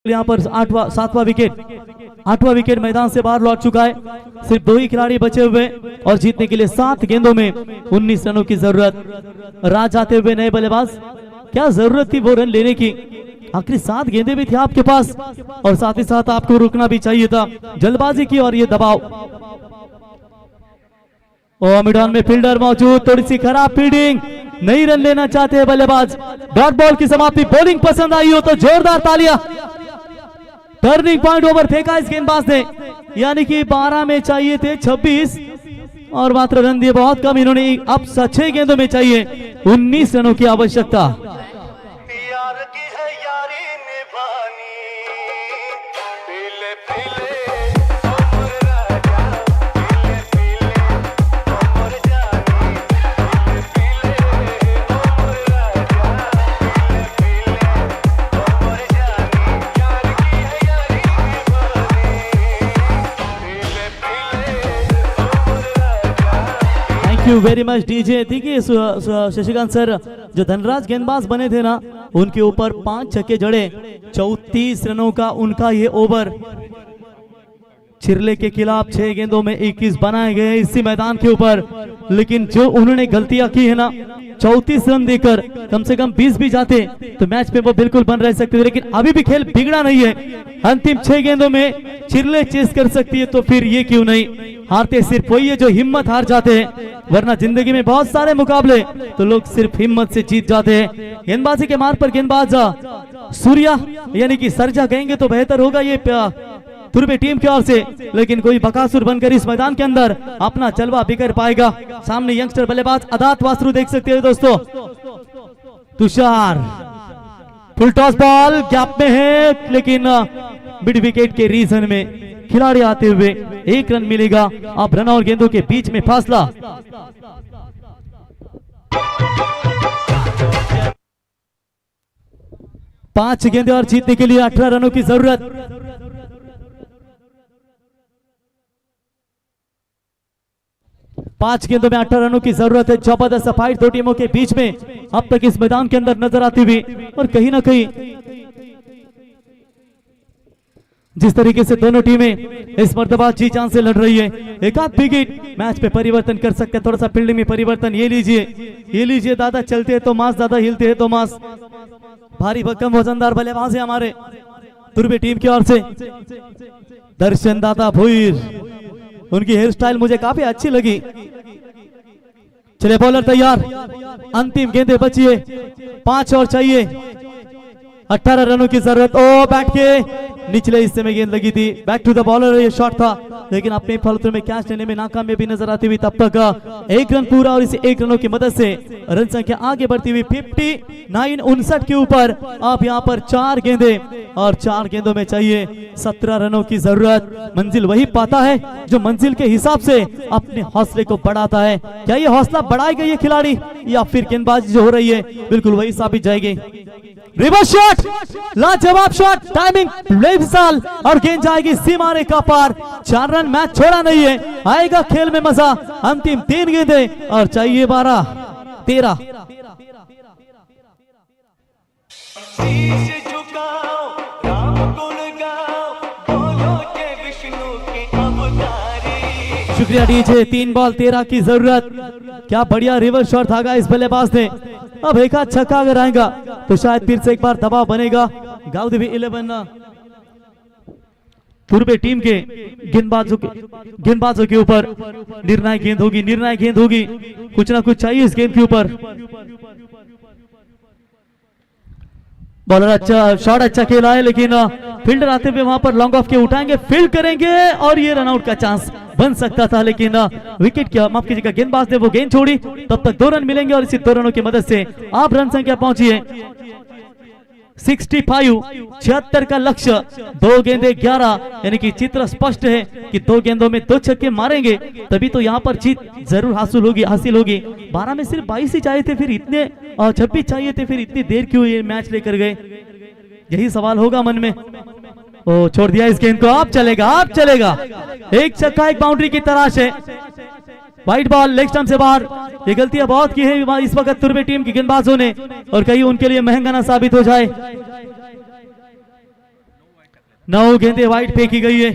यहाँ पर 7वां विकेट मैदान से बाहर लौट चुका है। सिर्फ 2 ही खिलाड़ी बचे हुए और जीतने के लिए 7 गेंदों में 19 रनों की जरूरत। राज आते हुए नए बल्लेबाज, क्या जरूरत थी वो रन लेने की, आखिर 7 गेंदें भी थी आपके पास और साथ ही साथ आपको रुकना भी चाहिए था, जल्दबाजी की और ये दबाव। और मिडॉन में फील्डर मौजूद, थोड़ी सी खराब फील्डिंग, नहीं रन लेना चाहते हैं बल्लेबाज। डॉट बॉल की समाप्ति, बॉलिंग पसंद आई हो तो जोरदार तालियां। टर्निंग पॉइंट ओवर फेंका इस गेंदबाज ने, यानी कि 12 में चाहिए थे 26 और मात्र रन दिए बहुत कम इन्होंने। अब 6 गेंदों में चाहिए 19 रनों की आवश्यकता। Thank you very much DJ. देखिए शशिकांत सर, जो धनराज गेंदबाज बने थे ना, उनके ऊपर 5 छक्के जड़े, 34 रनों का उनका ये ओवर। चिरले के खिलाफ 6 गेंदों में 21 बनाए गए इसी मैदान के ऊपर, लेकिन जो उन्होंने गलतियां की है ना, 34 रन देकर कम से कम 20 भी जाते तो मैच पे वो बिल्कुल बन रह सकते थे, लेकिन अभी भी खेल बिगड़ा नहीं है। अंतिम 6 गेंदों में चिरले चेस कर सकती है तो फिर ये क्यों नहीं। हारते सिर्फ वही है जो हिम्मत हार जाते हैं, वरना जिंदगी में बहुत सारे मुकाबले तो लोग सिर्फ हिम्मत से जीत जाते हैं। गेंदबाजी के मार्ग पर गेंदबाज सूर्या यानी कि सरजा कहेंगे तो बेहतर होगा ये तुर्बे टीम की ओर से, लेकिन कोई बकासुर बनकर इस मैदान के अंदर अपना जलवा बिखेर पाएगा। सामने यंगस्टर बल्लेबाज अदात वासरू देख सकते हैं दोस्तों। तुषार फुल टॉस बॉल गैप में है, लेकिन मिड विकेट के रीजन में खिलाड़ी आते हुए 1 रन मिलेगा। अब रन और गेंदों के बीच में फासला। 5 गेंदें और जीतने के लिए 18 रनों की जरूरत। पांच गेंदों में 18 रनों की जरूरत है। जबरदस्त फाइट 2 टीमों के बीच में अब तक इस मैदान के अंदर नजर आती हुई, और कहीं ना कहीं जिस तरीके से दोनों टीमें इस मर्तबा जी जान से लड़ रही है, एक आध विकेट मैच पे परिवर्तन कर सकते हैं। थोड़ा सा फील्डिंग में परिवर्तन, ये लीजिए दादा, चलते हैं तो मास, दादा हिलते हैं तो मास। भारी भक्कम वजनदार बल्लेबाज है हमारे तुर्बे टीम की ओर से दर्शन दादा भुईर। उनकी हेयर स्टाइल मुझे काफी अच्छी लगी। चले बॉलर तैयार, अंतिम गेंदें बची है, 5 और चाहिए। 18 रनों की जरूरत। ओ बैट के निचले हिस्से में गेंद लगी थी, बैक टू द बॉलर, ये शॉट था, लेकिन अपने फलतू में कैच लेने में नाकामयाबी नजर आती हुई। तब तक 1 रन पूरा, और इसे 1 रनों की मदद से रन संख्या आगे बढ़ती हुई 59 59 के ऊपर। अब यहाँ पर 4 गेंदें, और 4 गेंदों में चाहिए 17 रनों की जरूरत। मंजिल वही पाता है जो मंजिल के हिसाब से अपने हौसले को बढ़ाता है। क्या ये हौसला बढ़ाएगा ये खिलाड़ी, या फिर गेंदबाजी जो हो रही है बिल्कुल वही साबित जाएगी। रिवर्स शॉट, लाजवाब शॉट, टाइमिंग बेमिसाल, और गेंद जाएगी सीमा रेखा पार। 4 रन, मैच छोड़ा नहीं है, आएगा खेल में मजा। अंतिम 3 गेंदें और चाहिए 12 13। शुक्रिया डीजे। 3 बॉल 13 की जरूरत। क्या बढ़िया रिवर्स शॉट था इस बल्लेबाज ने। अब एक आध छक्का अगर आएगा तो शायद फिर से एक बार दबाव बनेगा। गाउदेवी 11 पूर्वे टीम के गेंदबाजों के ऊपर। निर्णायक गेंद होगी, कुछ ना कुछ चाहिए इस गेंद के ऊपर। बॉलर अच्छा शॉट अच्छा खेला है, लेकिन फील्डर आते हुए वहां पर लॉन्ग ऑफ के उठाएंगे, फील्ड करेंगे और ये रनआउट का चांस बन सकता था, लेकिन विकेट क्या माफ कीजिएगा गेंदबाज ने वो गेंद छोड़ी। तब तक 2 रन मिलेंगे और इसी 2 रनों की मदद से आप रन संख्या पहुंची है 65। 76 का लक्ष्य, 2 गेंदे 11, यानी कि चित्र स्पष्ट है कि 2 गेंदों में 2 छक्के मारेंगे तभी तो यहाँ पर जीत जरूर हासिल होगी। 12 में सिर्फ 22 ही चाहिए थे, फिर इतने 26 चाहिए थे, फिर इतनी देर क्यों ये मैच लेकर गए, यही सवाल होगा मन में। ओ छोड़ दिया इस गेंद को, आप चलेगा। एक छक्का, एक बाउंड्री की तलाश है। वाइट बॉल लेग स्टंप से बाहर। ये गलतियां बहुत की है इस वक्त तुर्बे टीम की गेंदबाजों ने, और कहीं उनके लिए महंगा ना साबित हो जाए। 9 गेंदें वाइट फेंकी गई है।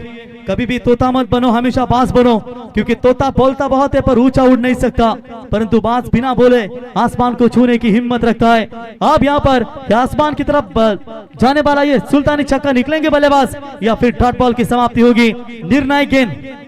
कभी भी तोता मत बनो, हमेशा बाज बनो, क्योंकि तोता बोलता बहुत है पर ऊंचा उड़ नहीं सकता, परंतु बाज बिना बोले आसमान को छूने की हिम्मत रखता है। अब यहाँ पर आसमान की तरफ जाने वाला ये सुल्तानी छक्का, निकलेंगे बल्लेबाज या फिर डॉट बॉल की समाप्ति होगी। निर्णायक गेंद,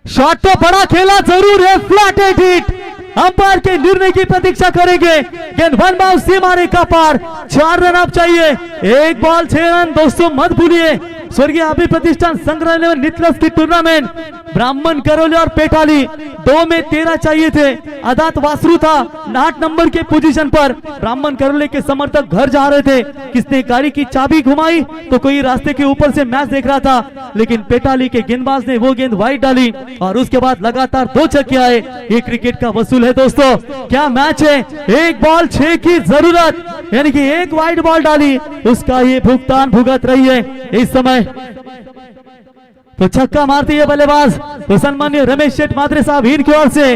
शॉट तो बड़ा खेला जरूर है, फ्लैट हिट, अंपायर के निर्णय की प्रतीक्षा करेंगे। गेंद 1 बाउंस सीमारे का पार, 4 रन अब चाहिए, 1 बॉल 6 रन। दोस्तों मत भूलिए स्वर्गीय अभी प्रतिष्ठान संग्रहालय निकलस की टूर्नामेंट ब्राह्मण करौली और पेटाली 2 में 13 चाहिए थे। आदात वासरू था 8 नंबर के पोजीशन पर। ब्राह्मण करौली के समर्थक घर जा रहे थे, किसने गाड़ी की चाबी घुमाई तो कोई रास्ते के ऊपर से मैच देख रहा था, लेकिन पेटाली के गेंदबाज ने वो गेंद वाइड डाली और उसके बाद लगातार 2 छक्के आए। ये क्रिकेट का वसूल है दोस्तों, क्या मैच है। 1 बॉल 6 की जरूरत, यानी कि 1 वाइड बॉल डाली, उसका ये भुगतान भुगत रही है इस समय। तो छक्का मारती है बल्लेबाज, तो सम्मान्य रमेश शेठ मात्रे साहब इनकी ओर से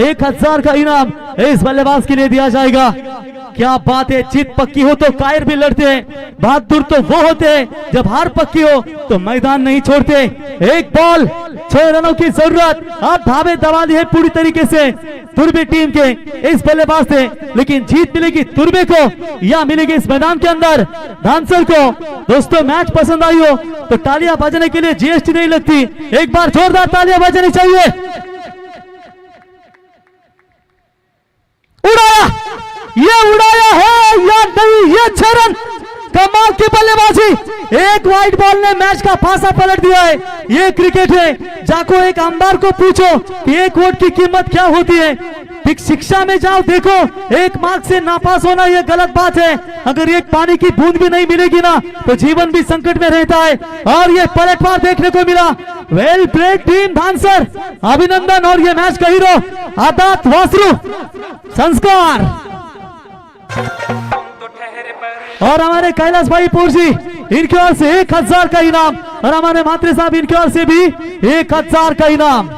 1000 का इनाम इस बल्लेबाज के लिए दिया जाएगा। क्या बात है, जीत पक्की हो तो कायर भी लड़ते हैं, बहादुर तो वो होते हैं जब हार पक्की हो तो मैदान नहीं छोड़ते। 1 बॉल 6 रनों की जरूरत, अब धावे दबा दी है पूरी तरीके से तुर्बे टीम के इस बल्लेबाज से, लेकिन जीत मिलेगी तुर्बे को या मिलेगी इस मैदान के अंदर डांसर को। दोस्तों मैच पसंद आई हो तो तालियां बजाने के लिए जीएसटी नहीं लगती, एक बार जोरदार तालियां बजानी चाहिए। उड़ाया है या नहीं, ये 6 रन, कमाल की बल्लेबाजी। 1 वाइड बॉल ने मैच का फांसा पलट दिया है। ये क्रिकेट है, जाको एक अंबार को पूछो कि 1 वोट की कीमत क्या होती है। शिक्षा में जाओ, देखो 1 मार्क्स से नापास होना ये गलत बात है। अगर एक पानी की बूंद भी नहीं मिलेगी ना तो जीवन भी संकट में रहता है, और ये पलटवार देखने को मिला। वेल प्लेड टीम डांसर, अभिनंदन। और ये मैच का हीरो आदात वासरू संस्कार, और हमारे कैलाश भाई पुरजी इनकी ओर से 1000 का इनाम, और हमारे मात्रे साहब इनकी ओर से भी 1000 का इनाम।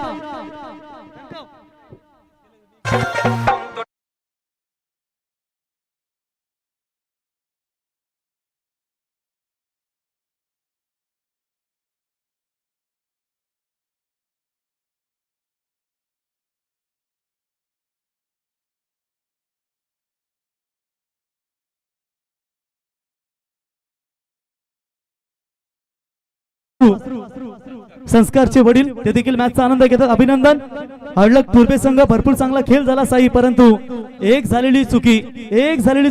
संस्कारचे वडील ते देखील मॅचचा आनंद घेतात, अभिनंदन। हडलक तुर्बे संघ भरपूर चांगला खेळ झाला साई, परंतु एक झालेली चुकी